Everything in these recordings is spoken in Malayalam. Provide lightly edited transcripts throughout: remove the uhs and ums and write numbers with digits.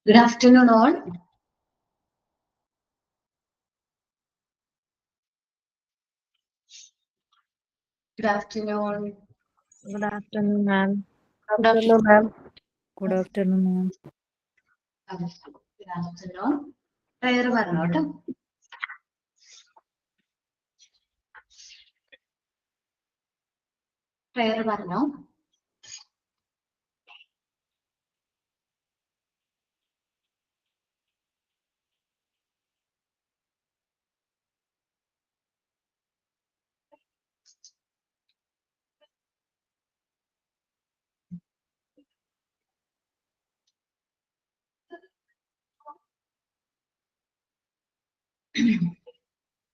Good afternoon, all. Good afternoon. Good afternoon, ma'am. Good afternoon, ma'am. Good afternoon, ma'am. Good afternoon. Prayer പറഞ്ഞോട്ടോ. Prayer പറഞ്ഞോ.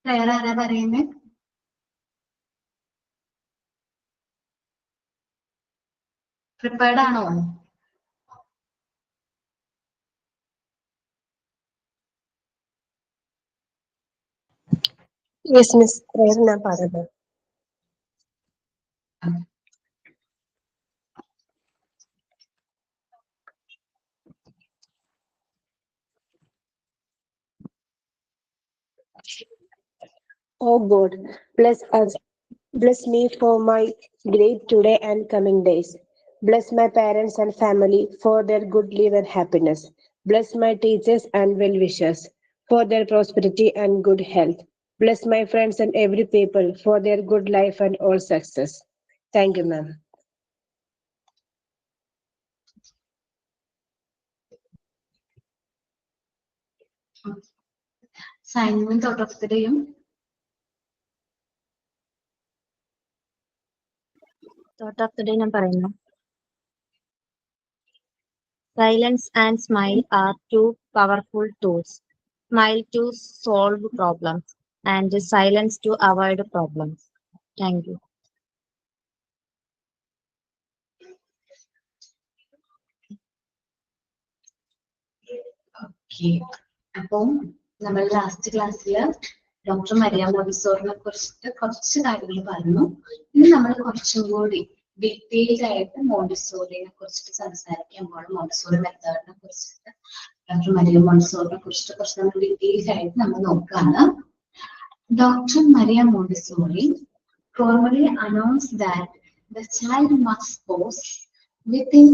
Prayer ആരാ പറയുന്നേ? Prepared ആണോ? Yes, Miss. Prayer na parada. Oh God, bless us. Bless me for my great today and coming days. Bless my parents and family for their good life and happiness. Bless my teachers and well-wishers for their prosperity and good health. Bless my friends and every people for their good life and all success. Thank you, ma'am. Assignment out of the day. Thought of the day ഞാൻ പറയുന്നു. Silence and smile are two powerful tools. Smile to solve problems and silence to avoid problems. Thank you. Okay. അപ്പം നമ്മൾ ലാസ്റ്റ് ക്ലാസ്സിൽ ഡോക്ടർ മരിയ മോണ്ടിസോറിനെ കുറിച്ചിട്ട് കുറച്ച് കാര്യങ്ങൾ പറഞ്ഞു. ഇനി നമ്മൾ കുറച്ചും കൂടി ഡീറ്റെയിൽഡ് ആയിട്ട് മോണ്ടിസോറിനെ കുറിച്ചിട്ട് സംസാരിക്കാൻ പോകണം. മോണ്ടിസോറി മെത്തേഡിനെ കുറിച്ചിട്ട് ഡോക്ടർ മരിയ മോണ്ടിസോറിനെ കുറിച്ചിട്ട് കുറച്ച് നമ്മൾ ഡീറ്റെയിൽഡ് ആയിട്ട് നമ്മൾ നോക്കുകയാണ്. Dr. Maria Montessori formally announced that the child must possess within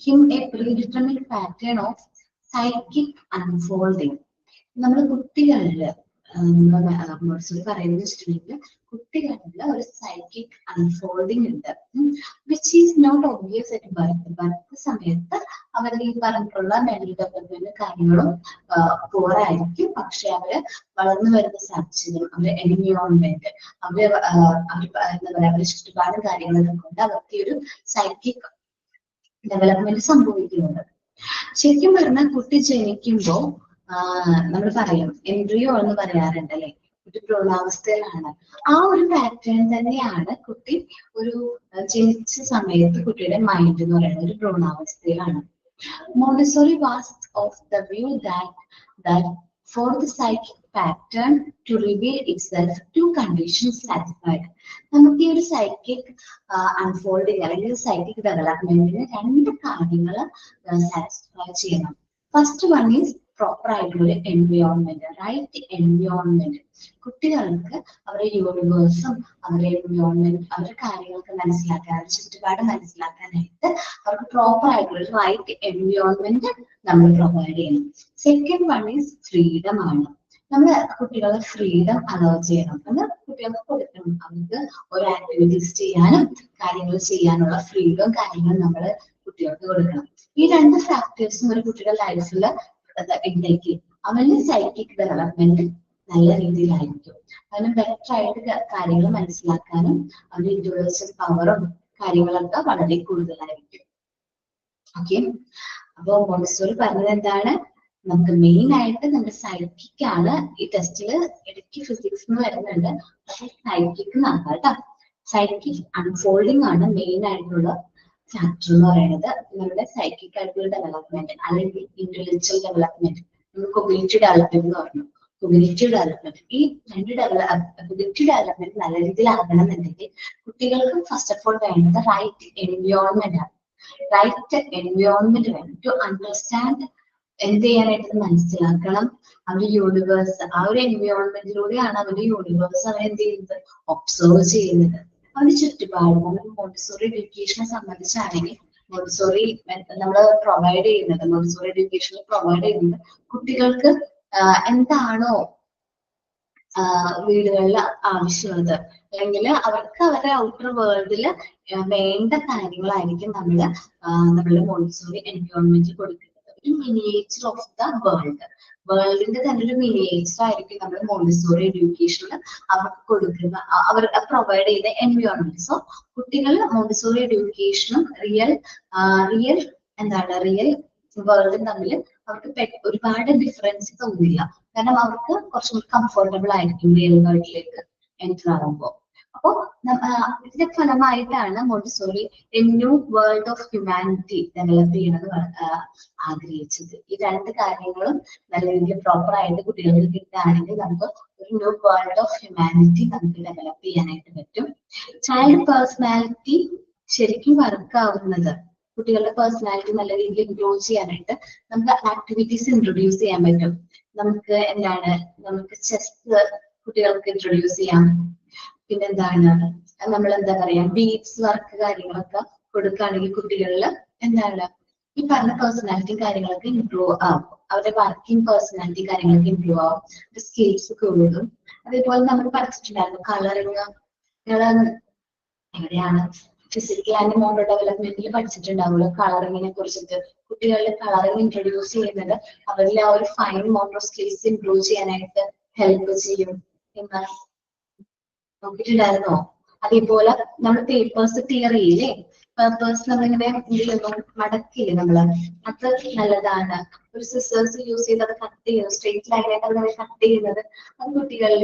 him a predetermined pattern of psychic unfolding. നമ്മുടെ കുട്ടികളില് മോണ്ടിസോറി പറയുന്നത് വെച്ചിട്ടുണ്ടെങ്കിൽ കുട്ടികളില് ഒരു സൈക്കിക് അൺഫോൾഡിങ് ഉണ്ട്, which is not obvious at birth. Birth സമയത്ത് അവരുടെ ഈ പറഞ്ഞിട്ടുള്ള മെന്റൽ ഡെവലപ്മെന്റ് കാര്യങ്ങളും പോരായിരിക്കും. പക്ഷെ അവര് വളർന്നു വരുന്ന സാഹചര്യം, അവരുടെ എൻവിയോൺമെന്റ്, അവര് എന്താ പറയാ അവരുടെ ചുറ്റുപാടും കാര്യങ്ങളൊക്കെ കൊണ്ട് അവർക്ക് ഒരു സൈക്കിക് ഡെവലപ്മെന്റ് സംഭവിക്കുന്നുണ്ട്. ശരിക്കും പറഞ്ഞാൽ കുട്ടി ജനിക്കുമ്പോ നമ്മൾ പറയും എംബ്രിയോ എന്ന് പറയാറുണ്ട് അല്ലെ, കുട്ടി ഭ്രൂണാവസ്ഥയിലാണ്. ആ ഒരു പാറ്റേൺ തന്നെയാണ് കുട്ടി ഒരു ജനിച്ച സമയത്ത് കുട്ടിയുടെ മൈൻഡ് എന്ന് പറയുന്നത് ഒരു ഭ്രൂണാവസ്ഥയിലാണ്. Montessori was of the view that for the psychic pattern to reveal itself, two conditions satisfied. നമുക്ക് ഈ ഒരു സൈക്കിക് അൺഫോൾഡിങ് അല്ലെങ്കിൽ സൈക്കിക് ഡെവലപ്മെന്റിന് രണ്ട് കാര്യങ്ങൾ സാറ്റിസ്ഫൈ ചെയ്യണം. ഫസ്റ്റ് വൺ ഈസ് പ്രോപ്പർ ആയിട്ടുള്ള എൻവിയോൺമെന്റ്, റൈറ്റ് എൻവിയോൺമെന്റ്. കുട്ടികൾക്ക് അവരുടെ യൂണിവേഴ്സും അവരുടെ എൻവിയോൺമെന്റ് അവരുടെ കാര്യങ്ങളൊക്കെ മനസ്സിലാക്കാൻ, അവരുടെ ചുറ്റുപാട് മനസ്സിലാക്കാനായിട്ട് അവർക്ക് പ്രോപ്പർ ആയിട്ടുള്ള റൈറ്റ് എൻവിയോൺമെന്റ് നമ്മൾ പ്രൊവൈഡ് ചെയ്യണം. സെക്കൻഡ് വൺ ഈസ് ഫ്രീഡം ആണ്. നമ്മൾ കുട്ടികളെ ഫ്രീഡം അലോ ചെയ്യണം, നമ്മൾ കുട്ടികൾക്ക് കൊടുക്കണം. അവർക്ക് ഓരോ ആക്ടിവിറ്റീസ് ചെയ്യാനും കാര്യങ്ങൾ ചെയ്യാനുള്ള ഫ്രീഡം കാര്യങ്ങളും നമ്മൾ കുട്ടികൾക്ക് കൊടുക്കണം. ഈ രണ്ട് ഫാക്ടേഴ്സും ഒരു കുട്ടിയുടെ ലൈഫിൽ ഉണ്ടെങ്കിൽ അവന്റെ സൈക്കിക് ഡെവലപ്മെന്റ് നല്ല രീതിയിലായിരിക്കും. അതിന് ബെറ്റർ ആയിട്ട് കാര്യങ്ങൾ മനസ്സിലാക്കാനും അവന്റെ ഇന്റലക്ച്വൽ പവറും കാര്യങ്ങളൊക്കെ വളരെ കൂടുതലായിരിക്കും. ഓക്കെ, അപ്പൊ മോണ്ടിസോറി പറഞ്ഞത് എന്താണ്? നമുക്ക് മെയിൻ ആയിട്ട് നമ്മുടെ സൈക്കിക് ആണ്. ഈ ടെസ്റ്റില് ഇടയ്ക്ക് ഫിസിക്സ് എന്ന് വരുന്നുണ്ട്, പക്ഷെ സൈക്കിക് നടക്കാം കേട്ടോ. സൈക്കിക് അൺഫോൾഡിംഗ് ആണ് മെയിൻ ആയിട്ടുള്ള ഫാക്ടർ എന്ന് പറയുന്നത്. നമ്മുടെ സൈക്കിക് ആയിട്ടുള്ള ഡെവലപ്മെന്റ് അല്ലെങ്കിൽ ഇന്റലക്ച്വൽ ഡെവലപ്മെന്റ്, കൊഗ്നിറ്റീവ് ഡെവലപ്മെന്റ് എന്ന് പറഞ്ഞു. കൊഗ്നിറ്റീവ് ഡെവലപ്മെന്റ്, ഈ രണ്ട് കൊഗ്നിറ്റീവ് ഡെവലപ്മെന്റ് നല്ല രീതിയിൽ ആകണമെന്നുണ്ടെങ്കിൽ കുട്ടികൾക്ക് ഫസ്റ്റ് ഓഫ് ഓൾ വേണ്ടത് റൈറ്റ് എൻവിയോൺമെന്റ് ആണ്. റൈറ്റ് എൻവയോൺമെന്റ് വേണം ടു അണ്ടർസ്റ്റാൻഡ്. എന്ത് ചെയ്യാനായിട്ട് മനസ്സിലാക്കണം അവരുടെ യൂണിവേഴ്സ്. ആ ഒരു എൻവയോൺമെന്റിലൂടെയാണ് അവരുടെ യൂണിവേഴ്സ് അവർ എന്ത് ചെയ്യുന്നത്, ഒബ്സർവ് ചെയ്യുന്നത്. അവരുടെ ചുറ്റുപാട്. നമ്മൾ മോണ്ടിസോറി എഡ്യൂക്കേഷനെ സംബന്ധിച്ചാണെങ്കിൽ മോണ്ടിസോറി നമ്മൾ പ്രൊവൈഡ് ചെയ്യുന്നത്, മോണ്ടിസോറി എഡ്യൂക്കേഷനിൽ പ്രൊവൈഡ് ചെയ്യുന്നത് കുട്ടികൾക്ക് എന്താണോ വീടുകളിൽ ആവശ്യമുള്ളത്, അല്ലെങ്കിൽ അവർക്ക് അവരുടെ ഔട്ടർ വേൾഡിൽ വേണ്ട കാര്യങ്ങളായിരിക്കും നമ്മളുടെ മോണ്ടിസോറി എൻവയോൺമെന്റിൽ കൊടുക്കുന്നത്. ഒരു മിനിയേച്ചർ ഓഫ് ദ വേൾഡിന്റെ തന്നെ ഒരു മിനിയേച്ചർ ആയിരിക്കും നമ്മൾ മോണ്ടിസോറി എഡ്യൂക്കേഷനിൽ അവർക്ക് കൊടുക്കുന്ന, അവർ പ്രൊവൈഡ് ചെയ്യുന്ന എൻവയോൺമെന്റ്. സോ കുട്ടികൾ മോണ്ടിസോറി എഡ്യൂക്കേഷനും റിയൽ വേൾഡും തമ്മിൽ അവർക്ക് ഒരുപാട് ഡിഫറൻസ് തോന്നില്ല. കാരണം അവർക്ക് കുറച്ചും കൂടി കംഫർട്ടബിൾ ആയിരിക്കും റിയൽ വേൾഡിലേക്ക് എൻ്റർ ആകുമ്പോൾ. അപ്പോ ഇതിന്റെ ഫലമായിട്ടാണ് Montessori A new world of humanity develop ചെയ്യണമെന്ന് ആഗ്രഹിച്ചത്. ഈ രണ്ട് കാര്യങ്ങളും നല്ല രീതിയിൽ പ്രോപ്പർ ആയിട്ട് കുട്ടികൾക്ക് കിട്ടുകയാണെങ്കിൽ നമുക്ക് ഒരു ന്യൂ വേൾഡ് ഓഫ് ഹ്യൂമാനിറ്റി നമുക്ക് ഡെവലപ്പ് ചെയ്യാനായിട്ട് പറ്റും. ചൈൽഡ് പേഴ്സണാലിറ്റി ശരിക്കും വർക്കാവുന്നത്, കുട്ടികളുടെ പേഴ്സണാലിറ്റി നല്ല രീതിയിൽ ഗ്രോ ചെയ്യാനായിട്ട് നമുക്ക് ആക്ടിവിറ്റീസ് ഇൻട്രൊഡ്യൂസ് ചെയ്യാൻ പറ്റും. നമുക്ക് ചെസ് കുട്ടികൾക്ക് ഇൻട്രൊഡ്യൂസ് ചെയ്യാം. പിന്നെന്താണ്, നമ്മൾ എന്താ പറയാ, ബീഡ്സ് വർക്ക് കാര്യങ്ങളൊക്കെ കൊടുക്കുകയാണെങ്കിൽ കുട്ടികളിൽ ഈ പറഞ്ഞ പേഴ്സണാലിറ്റി കാര്യങ്ങളൊക്കെ ഇംപ്രൂവ് ആവും. അവരുടെ വർക്കിംഗ് പേഴ്സണാലിറ്റി കാര്യങ്ങളൊക്കെ ഇംപ്രൂവ് ആവും, സ്കിൽസ് കൂടും. അതേപോലെ നമ്മൾ പഠിച്ചിട്ടുണ്ടായിരുന്നു കളറിങ്. എവിടെയാണ് ഫിസിക്കൽ ആൻഡ് മോട്ടോർ ഡെവലപ്മെന്റിൽ പഠിച്ചിട്ടുണ്ടാവുമല്ലോ കളറിങ്ങിനെ കുറിച്ചിട്ട്. കുട്ടികളിൽ കളറിങ് ഇൻട്രൊഡ്യൂസ് ചെയ്യുന്നത് അവരിൽ ആ ഒരു ഫൈൻ മോട്ടോർ സ്കിൽസ് ഇംപ്രൂവ് ചെയ്യാനായിട്ട് ഹെൽപ്പ് ചെയ്യും എന്ന് നോക്കിയിട്ടുണ്ടായിരുന്നോ? അതേപോലെ നമ്മൾ പേപ്പേഴ്സ് ക്ലിയർ ചെയ്യില്ലേ, പേപ്പേഴ്സ് നമ്മളിങ്ങനെ മടക്കില്ലേ നമ്മള്, അത് നല്ലതാണ്. ഒരു സിസേഴ്സ് യൂസ് ചെയ്ത് അത് കട്ട് ചെയ്യുന്നത്, സ്ട്രെയിറ്റ് ലൈനായിട്ട് അങ്ങനെ കട്ട് ചെയ്യുന്നത്, അത് കുട്ടികളിൽ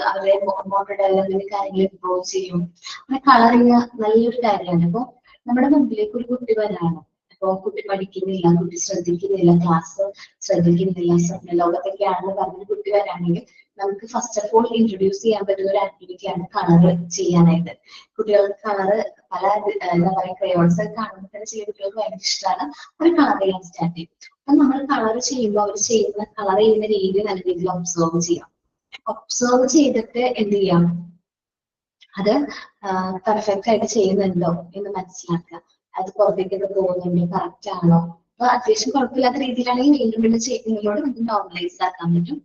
അവരുടെ മോട്ടോർ ഡെവലപ്മെന്റ് കാര്യങ്ങൾ ഇംപ്രൂവ് ചെയ്യും. അങ്ങനെ കളറിങ് നല്ലൊരു കാര്യമാണ്. അപ്പൊ നമ്മുടെ മുമ്പിലേക്ക് ഒരു കുട്ടി വരാണ്, അപ്പൊ കുട്ടി പഠിക്കുന്നില്ല, കുട്ടി ശ്രദ്ധിക്കുന്നില്ല, ക്ലാസ് ശ്രദ്ധിക്കുന്നില്ല, സ്വപ്ന ലോകത്തൊക്കെയാണെന്ന് പറഞ്ഞ കുട്ടി വരാണെങ്കിൽ നമുക്ക് ഫസ്റ്റ് ഓഫ് ഓൾ ഇൻട്രൊഡ്യൂസ് ചെയ്യാൻ പറ്റുന്ന ഒരു ആക്ടിവിറ്റിയാണ് കളർ ചെയ്യാനായിട്ട്. കുട്ടികൾക്ക് കളറ് പല എന്താ പറയുക ക്രയോൺസ് ഒക്കെ കാണുമ്പോൾ തന്നെ ചില കുട്ടികൾക്ക് ഭയങ്കര ഇഷ്ടമാണ് ഒരു കളർ ചെയ്യാൻ സ്റ്റാർട്ട് ചെയ്യും. അപ്പൊ നമ്മൾ കളർ ചെയ്യുമ്പോൾ അവർ കളർ ചെയ്യുന്ന രീതി നല്ല രീതിയിൽ ഒബ്സർവ് ചെയ്യാം. ഒബ്സർവ് ചെയ്തിട്ട് എന്ത് ചെയ്യാം, അത് പെർഫെക്റ്റ് ആയിട്ട് ചെയ്യുന്നുണ്ടോ എന്ന് മനസ്സിലാക്കുക. അത് പുറത്തേക്കൊക്കെ പോകുന്നുണ്ടോ, കറക്റ്റ് ആണോ. അപ്പൊ അത്യാവശ്യം കുഴപ്പമില്ലാത്ത രീതിയിലാണെങ്കിൽ വീണ്ടും വീണ്ടും ചെയ്യുന്നതിലൂടെ നമുക്ക് നോർമലൈസ് ആക്കാൻ പറ്റും.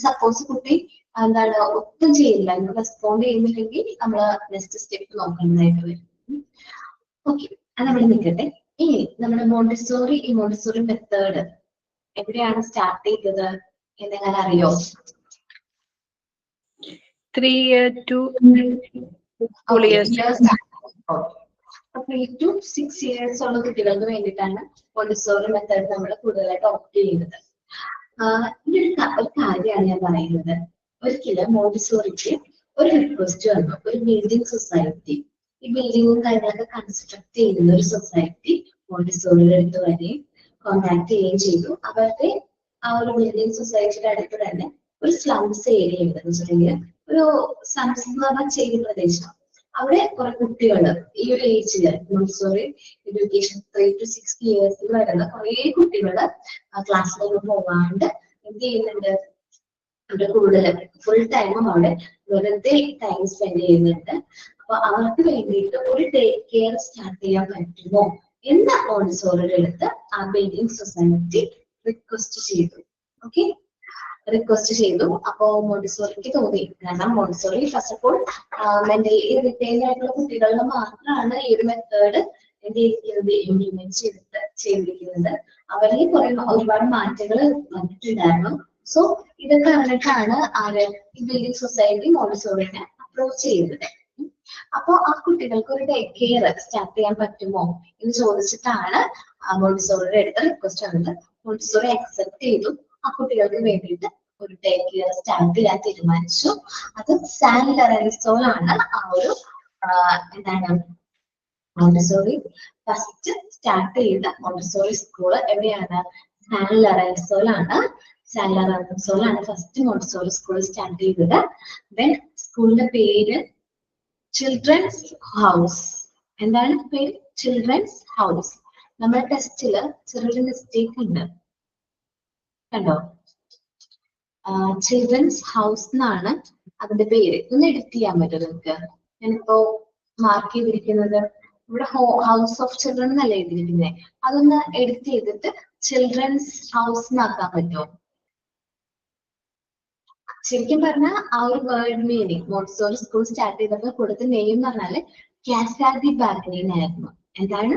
സപ്പോസ് കുട്ടി ഒട്ടും ചെയ്യില്ല, റെസ്പോണ്ട് ചെയ്യുന്നില്ലെങ്കിൽ നമ്മൾ നെക്സ്റ്റ് സ്റ്റെപ്പ് നോക്കേണ്ടതായിട്ട് വരും. ഓക്കെ, അത് അവിടെ നിൽക്കട്ടെ. ഇനി നമ്മുടെ മോണ്ടിസോറി മെത്തേഡ് എവിടെയാണ് സ്റ്റാർട്ട് ചെയ്തത് എന്നെങ്ങനെ അറിയോ? 3 to 4 years. 3 to 6 years ഉള്ള കുട്ടികൾക്ക് വേണ്ടിയിട്ടാണ് മോണ്ടിസോറി മെത്തേഡ് നമ്മൾ കൂടുതലായിട്ട് ഓപ്റ്റ് ചെയ്യുന്നത്. ഈ ഒരു കാര്യമാണ് ഞാൻ പറയുന്നത്. ഒരിക്കലും മോണ്ടിസോറിക്ക് ഒരു റിക്വസ്റ്റ് വന്നു, ഒരു ബിൽഡിംഗ് സൊസൈറ്റി, ഈ ബിൽഡിങ്ങും കാര്യങ്ങളൊക്കെ കൺസ്ട്രക്ട് ചെയ്യുന്ന ഒരു സൊസൈറ്റി മോണ്ടിസോറിയുടെ അടുത്ത് വരെയും കോൺടാക്ട് ചെയ്യുകയും ചെയ്തു. അവരുടെ ആ ഒരു ബിൽഡിംഗ് സൊസൈറ്റിയുടെ അടുത്ത് തന്നെ ഒരു സ്ലംസ് ഏരിയ ഉണ്ട്, ഒരു സ്ലംസ് എന്ന് പറഞ്ഞാൽ ചെയ്ത പ്രദേശം. അവിടെ കുറെ കുട്ടികൾ ഈ ഒരു ഏജില് മോണ്ടിസോറി എഡ്യൂക്കേഷൻ 3 to 6 years വരുന്ന കുറെ കുട്ടികൾ ക്ലാസ്സിലേക്ക് പോവാണ്ട് എന്ത് ചെയ്യുന്നുണ്ട്, അവിടെ കൂടുതൽ ഫുൾ ടൈമും അവിടെ വെറുതെ ടൈം സ്പെൻഡ് ചെയ്യുന്നുണ്ട്. അപ്പൊ അവർക്ക് വേണ്ടിയിട്ട് ഒരു ടേക്ക് കെയർ സ്റ്റാർട്ട് ചെയ്യാൻ പറ്റുമോ എന്ന് മോണ്ടിസോറിയുടെ അടുത്ത് ആ ബിൽഡിംഗ് സൊസൈറ്റി റിക്വസ്റ്റ് ചെയ്തു. ഓക്കെ, റിക്വസ്റ്റ് ചെയ്തു. അപ്പോ മോണ്ടിസോറിക്ക് തോന്നി, കാരണം Montessori first of all mentally retained ആയിട്ടുള്ള കുട്ടികളിൽ മാത്രമാണ് ഈ ഒരു മെത്തേഡ് ഇംപ്ലിമെന്റ് ചെയ്തിരിക്കുന്നത്. അവരിൽ ഒരുപാട് മാറ്റങ്ങൾ വന്നിട്ടുണ്ടായിരുന്നു. സോ ഇതൊക്കെ അറിഞ്ഞിട്ടാണ് ഈ ബിൽഡിംഗ് സൊസൈറ്റി മോണ്ടിസോറിനെ അപ്രോച്ച് ചെയ്തത്. അപ്പോ ആ കുട്ടികൾക്ക് ഒരു ടേക്ക് കെയർ സ്റ്റാർട്ട് ചെയ്യാൻ പറ്റുമോ എന്ന് ചോദിച്ചിട്ടാണ് മോണ്ടിസോറിയുടെ അടുത്ത് റിക്വസ്റ്റ് വന്നത്. മോണ്ടിസോറി അക്സെപ്റ്റ് ചെയ്തു. ആ കുട്ടികൾക്ക് വേണ്ടിയിട്ട് ഒരു ടേക്ക് കെയർ സ്റ്റാർട്ട് ചെയ്യാൻ തീരുമാനിച്ചു. അത് സാൻ ലൊറൻസോൾ ആണ്. ആ ഒരു മോണ്ടിസോറി ഫസ്റ്റ് സ്റ്റാർട്ട് ചെയ്ത മോണ്ടിസോറി സ്കൂള് എവിടെയാണ്? സാൻ ലൊറൻസോളാണ്. സാൻ ലൊറൻസോളാണ് ഫസ്റ്റ് മോണ്ടിസോറി സ്കൂൾ സ്റ്റാർട്ട് ചെയ്തത്. ദെൻ സ്കൂളിന്റെ പേര് ചിൽഡ്രൻസ് ഹൗസ്. എന്താണ് പേര്? Children's house. നമ്മുടെ ടെസ്റ്റില് ചെറിയൊരു മിസ്റ്റേക്ക് ഉണ്ട് കണ്ടോ. ചിൽഡ്രൻസ് ഹൗസ് എന്നാണ് അതിന്റെ പേര്. ഒന്ന് എഡിറ്റ് ചെയ്യാൻ പറ്റും നിങ്ങൾക്ക്? ഞാനിപ്പോ മാർക്ക് ചെയ്തിരിക്കുന്നത് ഇവിടെ ഹൗസ് ഓഫ് ചിൽഡ്രൻ എന്നല്ല എഴുതിയിരിക്കുന്നത്. അതൊന്ന് എഡിറ്റ് ചെയ്തിട്ട് ചിൽഡ്രൻസ് ഹൗസ് എന്നാക്കാൻ പറ്റുമോ? ശരിക്കും പറഞ്ഞാൽ ആ ഒരു word meaning Montessori school start ചെയ്തപ്പോൾ കൊടുത്ത നെയിം എന്ന് പറഞ്ഞാല് കാസാദി ബാഗ്നീൻ ആയിരുന്നു. എന്താണ്?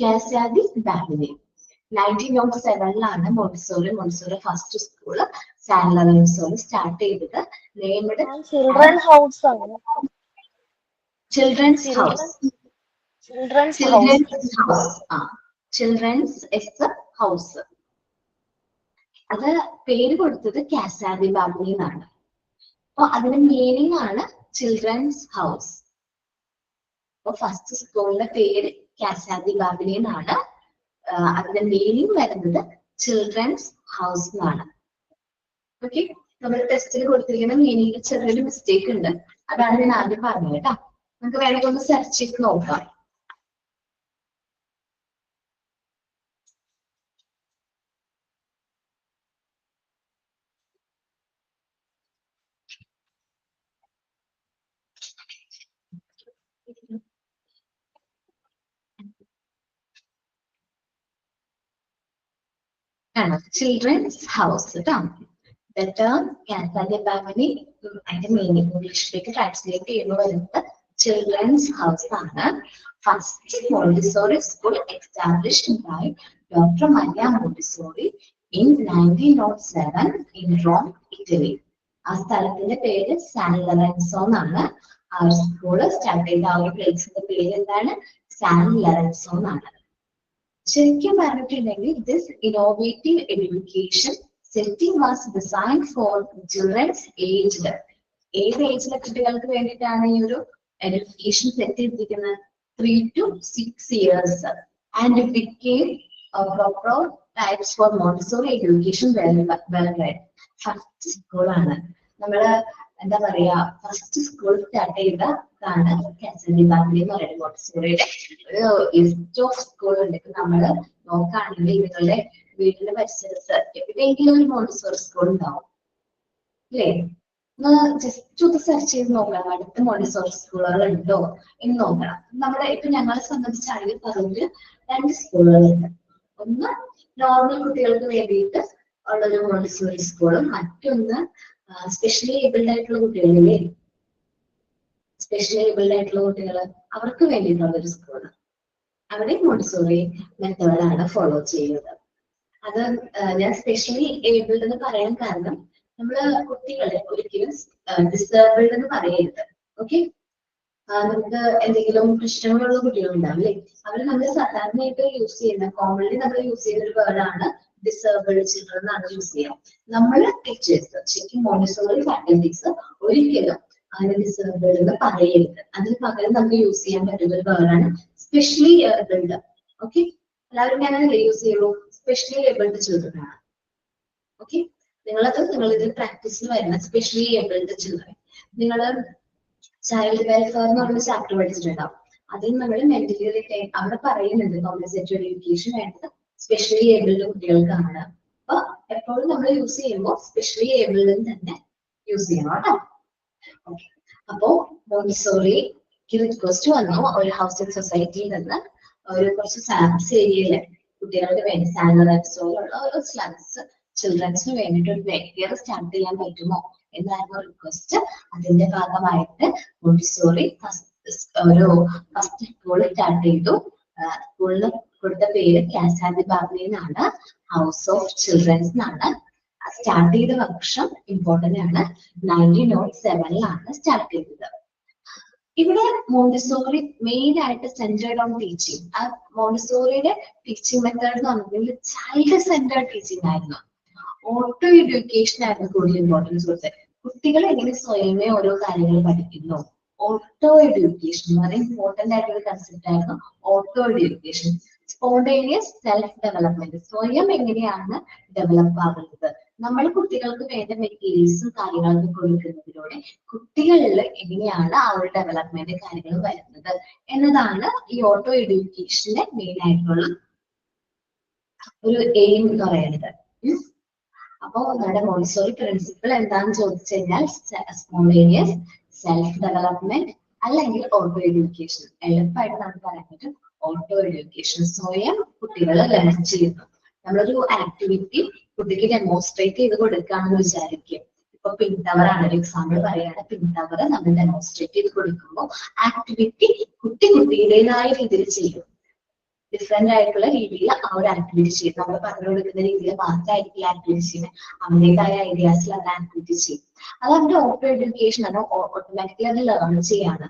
Casa dei Bambini. 1907 Montessori first school San ലോറൻസോയിൽ സ്റ്റാർട്ട് ചെയ്തത്. നെയ്മഡ് ചിൽഡ്രൻ ഹൗസ് ആണ്. Children's house. Children's house. Children's s house. അത് പേര് കൊടുത്തത് കാസാദി ബാഗ്നി എന്നാണ്. അപ്പൊ അതിന്റെ മീനിങ് ആണ് ചിൽഡ്രൻസ് ഹൗസ്. അപ്പൊ ഫസ്റ്റ് സ്കൂളിന്റെ പേര് കാസാദി ബാഗ്നി എന്നാണ്. അതിന്റെ മീനിങ് വരുന്നത് ചിൽഡ്രൻസ് ഹൗസ് എന്നാണ്. ഓക്കെ, നമ്മൾ ടെസ്റ്റിൽ കൊടുത്തിരിക്കുന്ന മീനിങ്ങിൽ ചെറിയൊരു മിസ്റ്റേക്ക് ഉണ്ട്. അതാണ് ഞാൻ ആദ്യം പറഞ്ഞത് കേട്ടോ. നമുക്ക് വേണമെങ്കിൽ ഒന്ന് സെർച്ച് ചെയ്ത് നോക്കാം. ചിൽഡ്രൻസ് ഹൗസ് കേട്ടോ. The term Casadia Family അതിന്റെ മീനിങ് ഇംഗ്ലീഷിലേക്ക് ട്രാൻസ്ലേറ്റ് ചെയ്യുമ്പോൾ വരുന്നത് ചിൽഡ്രൻസ് ഹൗസ് ആണ്. First Montessori school established by doctor Maria Montessori in 1907 in Rome, Italy. ആ സ്ഥലത്തിന്റെ പേര് സാൻ ലോറൻസോ എന്നാണ്. ആ സ്കൂള് സ്റ്റാർട്ട് ചെയ്ത ആ ഒരു പ്ലേസിന്റെ പേര് എന്താണ്? സാൻ ലോറൻസോ എന്നാണ്. ശരിക്കും പറഞ്ഞിട്ടുണ്ടെങ്കിൽ this innovative education setting was designed for children's aged. ഏത് ഏജിലെ കുട്ടികൾക്ക് വേണ്ടിയിട്ടാണ് ഈ ഒരു എഡ്യൂക്കേഷൻ സെറ്റ് ചെയ്തിരിക്കുന്നത്? 3 to 6 years. And it became proper types for Montessori education worldwide. First സ്കൂളാണ് നമ്മള് എന്താ പറയാ, ഫസ്റ്റ് സ്കൂൾ സ്റ്റാർട്ട് ചെയ്തതാണ് കാസാദി ബാഗ്നി എന്ന് പറയുന്നത്. മോണ്ടിസോറിയുടെ ഒരു ലിസ്റ്റ് ഓഫ് സ്കൂൾ ഉണ്ട്. നമ്മള് നോക്കുകയാണെങ്കിൽ നിങ്ങളുടെ വീടിന്റെ പരിസരത്ത് എവിടെയെങ്കിലും ഒരു മോണ്ടിസോറി സ്കൂൾ ഉണ്ടാവും അല്ലേ? ഒന്ന് ജസ്റ്റ് ഒന്ന് സെർച്ച് ചെയ്ത് നോക്കണം, അടുത്ത മോണ്ടിസോറി സ്കൂളുകൾ ഉണ്ടോ എന്ന് നോക്കണം. നമ്മുടെ ഇപ്പൊ ഞങ്ങളെ സംബന്ധിച്ചാണെങ്കിൽ പറഞ്ഞ 2 സ്കൂളുകളുണ്ട്. ഒന്ന് നോർമൽ കുട്ടികൾക്ക് വേണ്ടിയിട്ട് ഉള്ളൊരു മോണ്ടിസോറി സ്കൂളും മറ്റൊന്ന് സ്പെഷ്യലി ഏബിൾഡ് ആയിട്ടുള്ള കുട്ടികളില്ലേ, സ്പെഷ്യലി ഏബിൾഡ് ആയിട്ടുള്ള കുട്ടികൾ അവർക്ക് വേണ്ടിയിട്ടുള്ളൊരു സ്കൂള്. അവിടെ മോണ്ടിസോറി മെത്തേഡാണ് ഫോളോ ചെയ്യുന്നത്. അത് ഞാൻ സ്പെഷ്യലി ഏബിൾഡ് എന്ന് പറയാൻ കാരണം നമ്മള് കുട്ടികളെ ഒരിക്കലും ഡിസേബിൾഡ് എന്ന് പറയരുത്. ഓക്കെ, നമുക്ക് എന്തെങ്കിലും പ്രശ്നങ്ങളുള്ള കുട്ടികളുണ്ടാവും അല്ലേ? അവർ നമ്മൾ സാധാരണയായിട്ട് യൂസ് ചെയ്യുന്ന കോമൺലി നമ്മൾ യൂസ് ചെയ്യുന്ന ഒരു വേർഡാണ് ഡിസേബിൾഡ് ചിൽഡ്രൻ എന്നാണ് യൂസ് ചെയ്യാം. നമ്മൾ ടീച്ചേഴ്സ് ശരിക്കും മോണ്ടിസോറി ഫാക്കൽറ്റീസ് ഒരിക്കലും അങ്ങനെ ഡിസേബിൾഡ് എന്ന് പറയരുത്. അതിന് പകരം നമുക്ക് യൂസ് ചെയ്യാൻ പറ്റുന്ന ഒരു വേർഡാണ് സ്പെഷ്യലി ഏബിൾഡ്. ഓക്കെ, എല്ലാവരും ഞാനല്ലേ യൂസ് ചെയ്യുള്ളൂ, സ്പെഷ്യലി ഏബിൾഡ് ചിൽഡ്രൻ ആണ്. ഓക്കെ, നിങ്ങൾ ഇതിൽ പ്രാക്ടീസിന് വരുന്ന സ്പെഷ്യലി ഏബിൾഡ് ചിൽഡ്രൻ. നിങ്ങൾ ചൈൽഡ് വെൽഫെയർ എന്ന് പറഞ്ഞ ചാപ്റ്റർ പഠിച്ചിട്ടുണ്ടാവും. അതിൽ നമ്മൾ മെന്റലി റിട്ടയർഡ് അവിടെ പറയുന്നുണ്ട് കോമ്പൻസേറ്ററി എഡ്യൂക്കേഷൻ വേണ്ടത് സ്പെഷ്യലി ഏബിൾഡ് കുട്ടികൾക്കാണ്. അപ്പൊ എപ്പോഴും നമ്മൾ യൂസ് ചെയ്യുമ്പോൾ സ്പെഷ്യലി ഏബിൾഡ് തന്നെ യൂസ് ചെയ്യണം കേട്ടോ. ഓക്കെ, അപ്പോ മോണ്ടിസോറിക്ക് റിക്വസ്റ്റ് വന്നു ഒരു ഹൗസിംഗ് സൊസൈറ്റിയിൽ നിന്ന് ഒരു കുറച്ച് സ്ലംസ് ഏരിയയില് കുട്ടികൾക്ക് വേണ്ടി സാൻ ലോറൻസോയിലുള്ള ഒരു സ്ലംസ് ചിൽഡ്രൻസിന് വേണ്ടിയിട്ട് ഒരു ഡേ കെയർ സ്റ്റാർട്ട് ചെയ്യാൻ പറ്റുമോ എന്നായിരുന്നു റിക്വസ്റ്റ്. അതിന്റെ ഭാഗമായിട്ട് മോണ്ടിസോറി ഫസ്റ്റ് സ്കൂൾ സ്റ്റാർട്ട് ചെയ്തു. സ്കൂളിന് കൊടുത്ത പേര് കാസാദി ബാഗ്നി എന്നാണ്. ഹൗസ് ഓഫ് ചിൽഡ്രൻസ് എന്നാണ്. സ്റ്റാർട്ട് ചെയ്ത വർഷം ഇമ്പോർട്ടന്റ് ആണ്, 1907 സ്റ്റാർട്ട് ചെയ്തത്. ഇവിടെ മോണ്ടിസോറി മെയിൻ ആയിട്ട് സെന്റേർഡ് ഓൺ ടീച്ചിങ്. ആ മോണ്ടിസോറിയുടെ ടീച്ചിങ് മെത്തേഡ് എന്ന് പറഞ്ഞിട്ടുണ്ടെങ്കിൽ ചൈൽഡ് സെന്റേർഡ് ടീച്ചിങ് ആയിരുന്നു. ഓട്ടോ എഡ്യൂക്കേഷൻ ആയിരുന്നു കൂടുതൽ ഇമ്പോർട്ടൻസ് കൊടുത്തത്. കുട്ടികൾ എങ്ങനെ സ്വയമേ ഓരോ കാര്യങ്ങൾ പഠിക്കുന്നു, ഓട്ടോ എഡ്യൂക്കേഷൻ വളരെ ഇമ്പോർട്ടന്റ് ആയിട്ടുള്ള കൺസെപ്റ്റ് ആയിരുന്നു. Auto education, spontaneous self development, സ്വയം എങ്ങനെയാണ് ഡെവലപ്പ് ആകുന്നത്. നമ്മൾ കുട്ടികൾക്ക് വേണ്ട മെറ്റീരിയൽസും കാര്യങ്ങളൊക്കെ കൊടുക്കുന്നതിലൂടെ കുട്ടികളിൽ എങ്ങനെയാണ് ആ ഒരു ഡെവലപ്മെന്റ് കാര്യങ്ങൾ വരുന്നത് എന്നതാണ് ഈ ഓട്ടോ എഡ്യൂക്കേഷന്റെ മെയിൻ ആയിട്ടുള്ള ഒരു എയിം എന്ന് പറയുന്നത്. അപ്പോ നമ്മുടെ മോണ്ടിസോറി പ്രിൻസിപ്പിൾ എന്താണെന്ന് ചോദിച്ചു കഴിഞ്ഞാൽ സ്പോണ്ടേനിയസ് സെൽഫ് ഡെവലപ്മെന്റ് അല്ലെങ്കിൽ ഓട്ടോ എഡ്യൂക്കേഷൻ. എളുപ്പമായിട്ട് നമുക്ക് പറയാൻ പറ്റും ഓട്ടോ എഡ്യൂക്കേഷൻ. സ്വയം കുട്ടികൾ ലേൺ ചെയ്യുന്നു. നമ്മളൊരു ആക്ടിവിറ്റി കുട്ടിക്ക് ഡെമോൺസ്ട്രേറ്റ് ചെയ്ത് കൊടുക്കുകയാണെന്ന് വിചാരിക്കും. ഇപ്പൊ പിൻ ടവർ ആണ് ഒരു എക്സാമ്പിൾ പറയുകയാണ്. പിൻ ടവർ നമ്മൾ ഡെമോൺസ്ട്രേറ്റ് ചെയ്ത് കൊടുക്കുമ്പോൾ ആക്ടിവിറ്റി കുട്ടിയുടേതായ രീതിയിൽ ചെയ്യും. ഡിഫറെന്റ് ആയിട്ടുള്ള രീതിയിൽ ആ ഒരു ആക്ടിവിറ്റി ചെയ്യും. നമ്മൾ പറഞ്ഞു കൊടുക്കുന്ന രീതിയിൽ മാത്രമായിരിക്കും ആക്ടിവിറ്റി ചെയ്യുന്നത്. അവരുടേതായ ഐഡിയാസിൽ അത് ആക്ടിവിറ്റി ചെയ്യും. അത് അവരുടെ ഓട്ടോ എഡ്യൂക്കേഷൻ ആണ്. ഓട്ടോമാറ്റിക്കലി അത് ലേൺ ചെയ്യാണ്.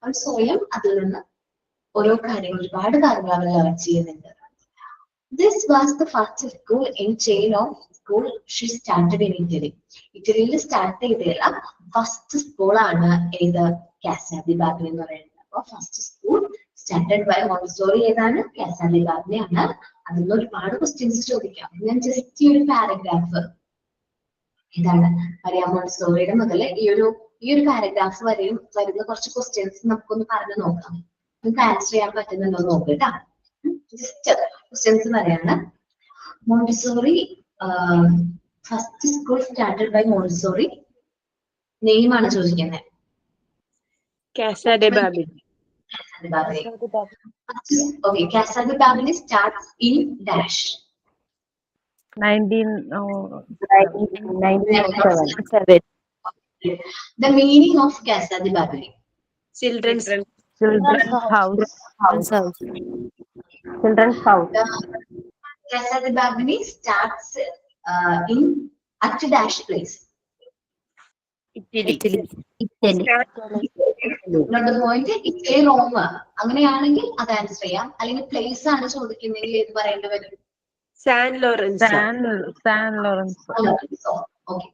അവർ സ്വയം അതിൽ നിന്ന് ഓരോ കാര്യങ്ങൾ ഒരുപാട് കാര്യങ്ങൾ അവർ ലേൺ ചെയ്യുന്നുണ്ട്. This was the first school in chain of school she started in Italy. ഇറ്റലിയിൽ സ്റ്റാർട്ട് ചെയ്തല്ല ഫസ്റ്റ് സ്കൂളാണ് ഏത് കാസ ദി ബാബിനി എന്ന് പറയുന്നത്. അപ്പൊ first school started by Montessori ഏതാണ്? കാസ ദി ബാബിനി ആണ്. അതിൽ ഒരുപാട് ക്വസ്റ്റ്യൻസ് ചോദിക്കാം. ഞാൻ ജസ്റ്റ് ഈ ഒരു പാരഗ്രാഫ് ഇതാണ് മരിയ മോണ്ടിസോറിയുടെ മുതൽ ഈ ഒരു പാരഗ്രാഫ് വരെയും വരുന്ന കുറച്ച് ക്വസ്റ്റ്യൻസ് നമുക്കൊന്ന് പറഞ്ഞു നോക്കാം. നിങ്ങൾക്ക് ആൻസർ ചെയ്യാൻ പറ്റുന്നുണ്ടോ നോക്കട്ടാ. ജസ്റ്റ് ക്വസ്റ്റ്യൻസ് പറയാണ്. Montessori first school started by Montessori. Name ആണ് ചോദിക്കുന്നത്. Casa de Babini. Okay, Casa de Babini starts in dash. 1997. The meaning of Casa de Babini. Children's House. Children's house. The Casa de Babini starts in at dash place. Italy. Not the point. Italy Rome. അങ്ങനെയാണെങ്കിൽ അത് ആൻസർ ചെയ്യാം. അല്ലെങ്കിൽ പ്ലേസ് ആണ് ചോദിക്കുന്നതെങ്കിൽ ഏത് പറയേണ്ടി വരും? San Lorenzo. San Lorenzo. Okay.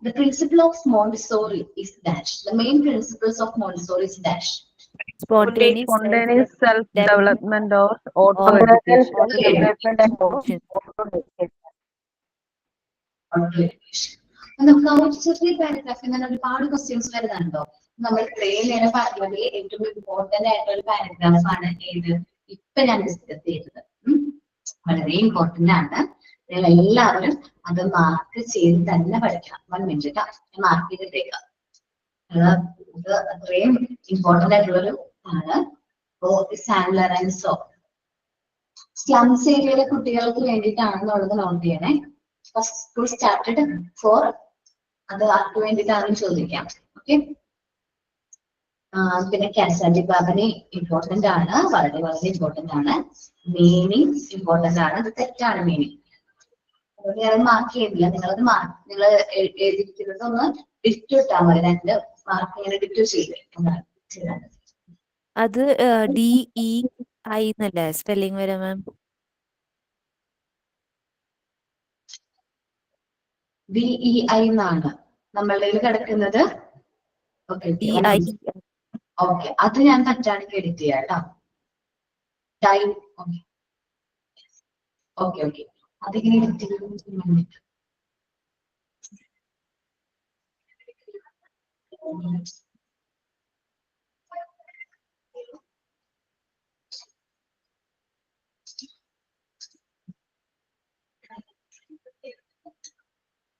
The principle of Montessori is dash. The main principles of Montessori is dash. Spontaneous self-development or auto education. നമുക്ക് ആ ഒരു ചെറിയ പാരഗ്രാഫിൽ തന്നെ ഒരുപാട് ക്വസ്റ്റ്യൻസ് വരുന്നുണ്ടോ? നമ്മൾ ഇത്രയും നേരം പറഞ്ഞതിൽ ഏറ്റവും ഇമ്പോർട്ടന്റ് ആയിട്ടുള്ള ഒരു പാരഗ്രാഫ് ആണ് ഏത് ഇപ്പൊ ഞാൻ ഡിസ്കസ് ചെയ്തത്. വളരെ ഇമ്പോർട്ടന്റ് ആണ്. നിങ്ങൾ എല്ലാവരും അത് മാർക്ക് ചെയ്ത് തന്നെ പഠിക്കണം. 1 മിനിറ്റ് മാർക്ക് ചെയ്തിട്ടേക്കാം. ഇത് അത്രയും ഇമ്പോർട്ടന്റ് ആയിട്ടുള്ളൊരു ആണ്. സാൻ ലോറൻസോ സ്ലംസ് ഏരിയയിലെ കുട്ടികൾക്ക് വേണ്ടിയിട്ടാണെന്നുള്ളത് നോട്ട് ചെയ്യണേ. ഫസ്റ്റ് സ്കൂൾ സ്റ്റാർട്ടഡ് ഫോർ അത് ആർക്ക് വേണ്ടിയിട്ടാണെന്ന് ചോദിക്കാം. ഓക്കെ. പിന്നെ കാസ ദി ബാബിനി ഇമ്പോർട്ടന്റ് ആണ്. വളരെ വളരെ ഇമ്പോർട്ടന്റ് ആണ്. മീനിങ് ഇമ്പോർട്ടന്റ് ആണ്. അത് തെറ്റാണ് മീനിങ്. അതുകൊണ്ട് ഞാൻ മാർക്ക് ചെയ്യുന്നില്ല. നിങ്ങൾ എഴുതിയിരിക്കുന്നത് ഒന്ന് ഡിറ്റോ ഇട്ടാൽ മതി. 2 മാർക്ക് ഇങ്ങനെ ഡിറ്റോ ചെയ്ത് അത് DEI എന്നല്ലേ സ്പെല്ലിംഗ് വരാം മാം? DEI എന്നാണ് നമ്മളുടെ കിടക്കുന്നത്. DI. ഓക്കെ, അത് ഞാൻ തെറ്റാണെങ്കിൽ എഡിറ്റ് ചെയ്യാം കേട്ടോ. ടൈം ഓക്കെ അതിങ്ങനെ എഡിറ്റ് ചെയ്ത്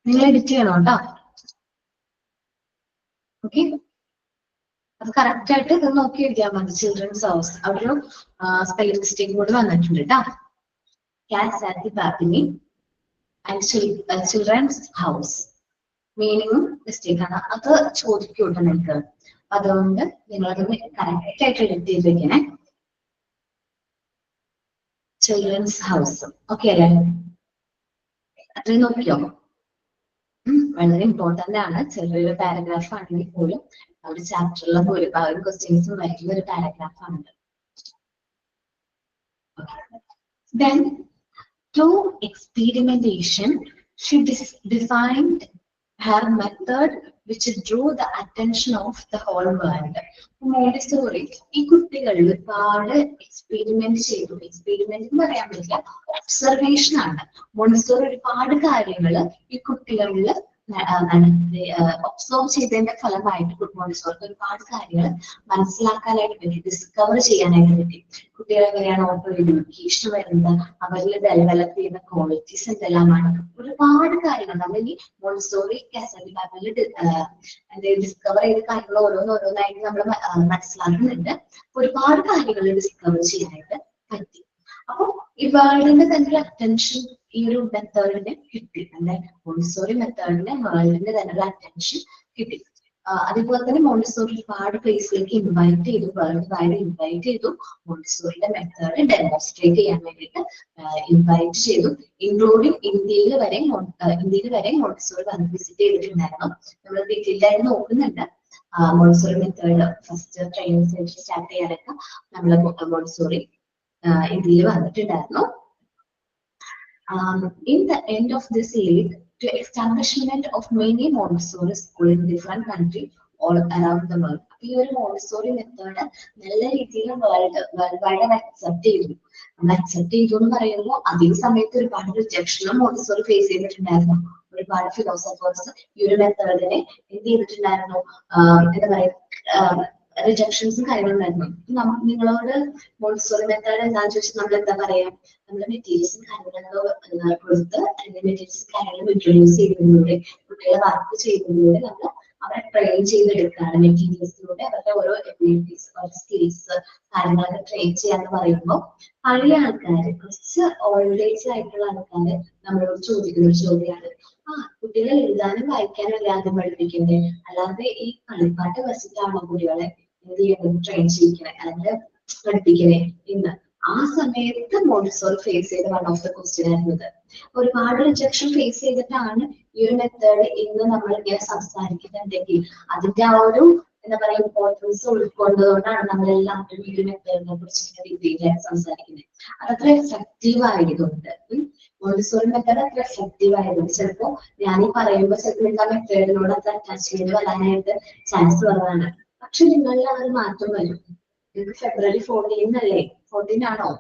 നിങ്ങൾ എഡിറ്റ് ചെയ്യണം കേട്ടോ. ഓക്കെ, അത് കറക്റ്റ് ആയിട്ട് ഇത് നോക്കി എഴുതിയാൽ മതി. ചിൽഡ്രൻസ് ഹൗസ് അവിടെ ഒരു സ്പെല്ലിംഗ് മിസ്റ്റേക്ക് കൂടി വന്നിട്ടുണ്ട് കേട്ടോ. Casa di Babini and children's house മീനിങ്ങും മിസ്റ്റേക്ക് ആണ്. അത് ചോദിക്കൂട്ടോ നിങ്ങൾക്ക്. അതുകൊണ്ട് നിങ്ങളതൊന്ന് കറക്റ്റ് ആയിട്ട് എഡിറ്റ് ചെയ്ത് വെക്കണേ. ചിൽഡ്രൻസ് ഹൗസ് ഓക്കെ അല്ലേ? അത്രയും നോക്കിയോ? വളരെ ഇമ്പോർട്ടന്റ് ആണ്. ചെറിയൊരു പാരഗ്രാഫ് ആണെങ്കിൽ പോലും ഒരു ചാപ്റ്ററിലെ ഭൂരിഭാഗം ക്വസ്റ്റ്യൻസും വരുന്ന ഒരു പാരഗ്രാഫ് ആണ്. Then through experimentation she defined her method which drew the attention of the whole world. Montessori ഈ കുട്ടികൾ ഒരുപാട് എക്സ്പെരിമെന്റ് ചെയ്തു. എക്സ്പെരിമെന്റ് എന്ന് പറയാൻ പറ്റില്ല, ഒബ്സർവേഷൻ ആണ്. മോണ്ടിസോറി ഒരുപാട് കാര്യങ്ങൾ ഈ കുട്ടികളിൽ ഒബ്സർവ് ചെയ്തതിന്റെ ഫലമായിട്ട് മോണ്ടിസോറിക്ക് ഒരുപാട് കാര്യങ്ങൾ മനസ്സിലാക്കാനായിട്ട് പറ്റി, ഡിസ്കവർ ചെയ്യാനായിട്ട് പറ്റി. കുട്ടികൾ എങ്ങനെയാണ് ഓട്ടോ എഡ്യൂക്കേഷൻ വരുന്നത്, അവരിൽ ഡെവലപ്പ് ചെയ്യുന്ന ക്വാളിറ്റീസ് എന്തെല്ലാമാണ്, ഒരുപാട് കാര്യങ്ങൾ നമ്മൾ ഈ മോണ്ടിസോറി ഡിസ്കവർ ചെയ്ത കാര്യങ്ങൾ ഓരോന്നായിട്ട് നമ്മൾ മനസ്സിലാക്കുന്നുണ്ട്. ഒരുപാട് കാര്യങ്ങൾ ഡിസ്കവർ ചെയ്യാനായിട്ട് പറ്റി. അപ്പൊ ഈ വേൾഡിന്റെ തന്നെ ഒരു അറ്റൻഷൻ ഈ ഒരു മെത്തേഡിന് കിട്ടി, അതായത് മോണ്ടിസോറി മെത്തേഡിന് വേൾഡിന്റെ തന്നെ ഒരു അറ്റൻഷൻ കിട്ടി. അതുപോലെ തന്നെ മോണ്ടിസോറി ഒരുപാട് പ്ലേസിലേക്ക് ഇൻവൈറ്റ് ചെയ്തു, വേൾഡ് വൈഡ് ഇൻവൈറ്റ് ചെയ്തു. മോണ്ടിസോറിയുടെ മെത്തേഡ് ഡെമോൺസ്ട്രേറ്റ് ചെയ്യാൻ വേണ്ടിയിട്ട് ഇൻവൈറ്റ് ചെയ്തു. ഇൻക്ലൂഡിങ് ഇന്ത്യയിൽ വരെ മോണ്ടിസോറി വന്ന് വിസിറ്റ് ചെയ്തിട്ടുണ്ടായിരുന്നു. നമ്മൾ ഡീറ്റെയിൽഡ് ആയിട്ട് നോക്കുന്നുണ്ട്. Montessori method first training session start ചെയ്യാനൊക്കെ നമ്മൾ മോണ്ടിസോറി ഇന്ത്യയിൽ വന്നിട്ടുണ്ടായിരുന്നു. In the end of this lead to establishment of many Montessori schools in different countries all around the world. ഈ ഒരു മോണ്ടിസോറി മെത്തേഡ് നല്ല രീതിയിൽ വേൾഡ് വൈഡ് അക്സെപ്റ്റ് ചെയ്തു. നമ്മൾ അക്സെപ്റ്റ് ചെയ്തു എന്ന് പറയുമ്പോൾ അതേ സമയത്ത് ഒരുപാട് റിജക്ഷനും മോണ്ടിസോറി ഫേസ് ചെയ്തിട്ടുണ്ടായിരുന്നു. ഒരുപാട് ഫിലോസഫേഴ്സ് ഈ ഒരു മെത്തേഡിനെ എന്ത് ചെയ്തിട്ടുണ്ടായിരുന്നു, എന്താ പറയുക, റിജക്ഷൻസും കാര്യങ്ങളുണ്ടായിരുന്നു. നിങ്ങളോട് മോണ്ടിസോറി മെത്തേഡ് എന്താണെന്ന് ചോദിച്ചാൽ നമ്മൾ എന്താ പറയാ, നമ്മുടെ മെറ്റീരിയൽസും കാര്യങ്ങളൊക്കെ കൊടുത്ത് അല്ലെങ്കിൽ മെറ്റീരിയൽസും കാര്യങ്ങളും ഇൻട്രൊഡ്യൂസ് ചെയ്യുന്നതിലൂടെ, കുട്ടികളെ വർക്ക് ചെയ്യുന്നതിലൂടെ നമ്മൾ അവരെ ട്രെയിൻ ചെയ്തെടുക്കുകയാണ്. മെറ്റീരിയൽസിലൂടെ അവരുടെ ഓരോ എബിലിറ്റീസ്, ഓരോ സ്കിൽസ് കാര്യങ്ങളൊക്കെ ട്രെയിൻ ചെയ്യാന്ന് പറയുമ്പോൾ പഴയ ആൾക്കാർ, കുറച്ച് ഓൾഡ് ഏജ് ആയിട്ടുള്ള ആൾക്കാർ നമ്മളോട് ചോദിക്കുന്ന ഒരു ചോദ്യമാണ്, കുട്ടികളെ എഴുതാനും വായിക്കാനും അല്ല ആദ്യം പഠിപ്പിക്കണ്ടേ, അല്ലാതെ ഈ കളിപ്പാട്ട് വെച്ചിട്ടാണോ കുട്ടികളെ എന്ത് ചെയ്യുന്നത്, ട്രെയിൻ ചെയ്യിക്കണേ അല്ലെങ്കിൽ പഠിപ്പിക്കണേ എന്ന്. ആ സമയത്ത് മോണ്ടിസോറി ഫേസ് ചെയ്ത വൺ ഓഫ് ദ ക്വസ്റ്റ്യൻ ആയിരുന്നത്. ഒരുപാട് റിജക്ഷൻ ഫേസ് ചെയ്തിട്ടാണ് ഈ ഒരു മെത്തേഡ് ഇന്ന് നമ്മൾ ഇങ്ങനെ സംസാരിക്കുന്നുണ്ടെങ്കിൽ അതിന്റെ ആ ഒരു എന്താ പറയുക ഇമ്പോർട്ടൻസ് ഉൾക്കൊണ്ടുകൊണ്ടാണ് നമ്മളെല്ലാവരും ഈ ഒരു മെത്തേഡിനെ കുറിച്ച് രീതിയിലാണ് സംസാരിക്കുന്നത്. അതത്ര എഫക്റ്റീവ് ആയതുകൊണ്ട്, മോണ്ടിസോറി മെത്തേഡ് അത്ര എഫക്റ്റീവ് ആയതുകൊണ്ട് ചിലപ്പോ ഞാൻ ഈ പറയുമ്പോൾ ചിലപ്പോൾ നിങ്ങൾക്ക് ആ മെത്തേഡിനോട് അത്ര അറ്റാച്ച്മെന്റ് വരാനായിട്ട് ചാൻസ് കുറവാണ്. പക്ഷെ നിങ്ങളിൽ ആ ഒരു മാറ്റം വരും. നിങ്ങൾക്ക് ഫെബ്രുവരി 14 ആണോ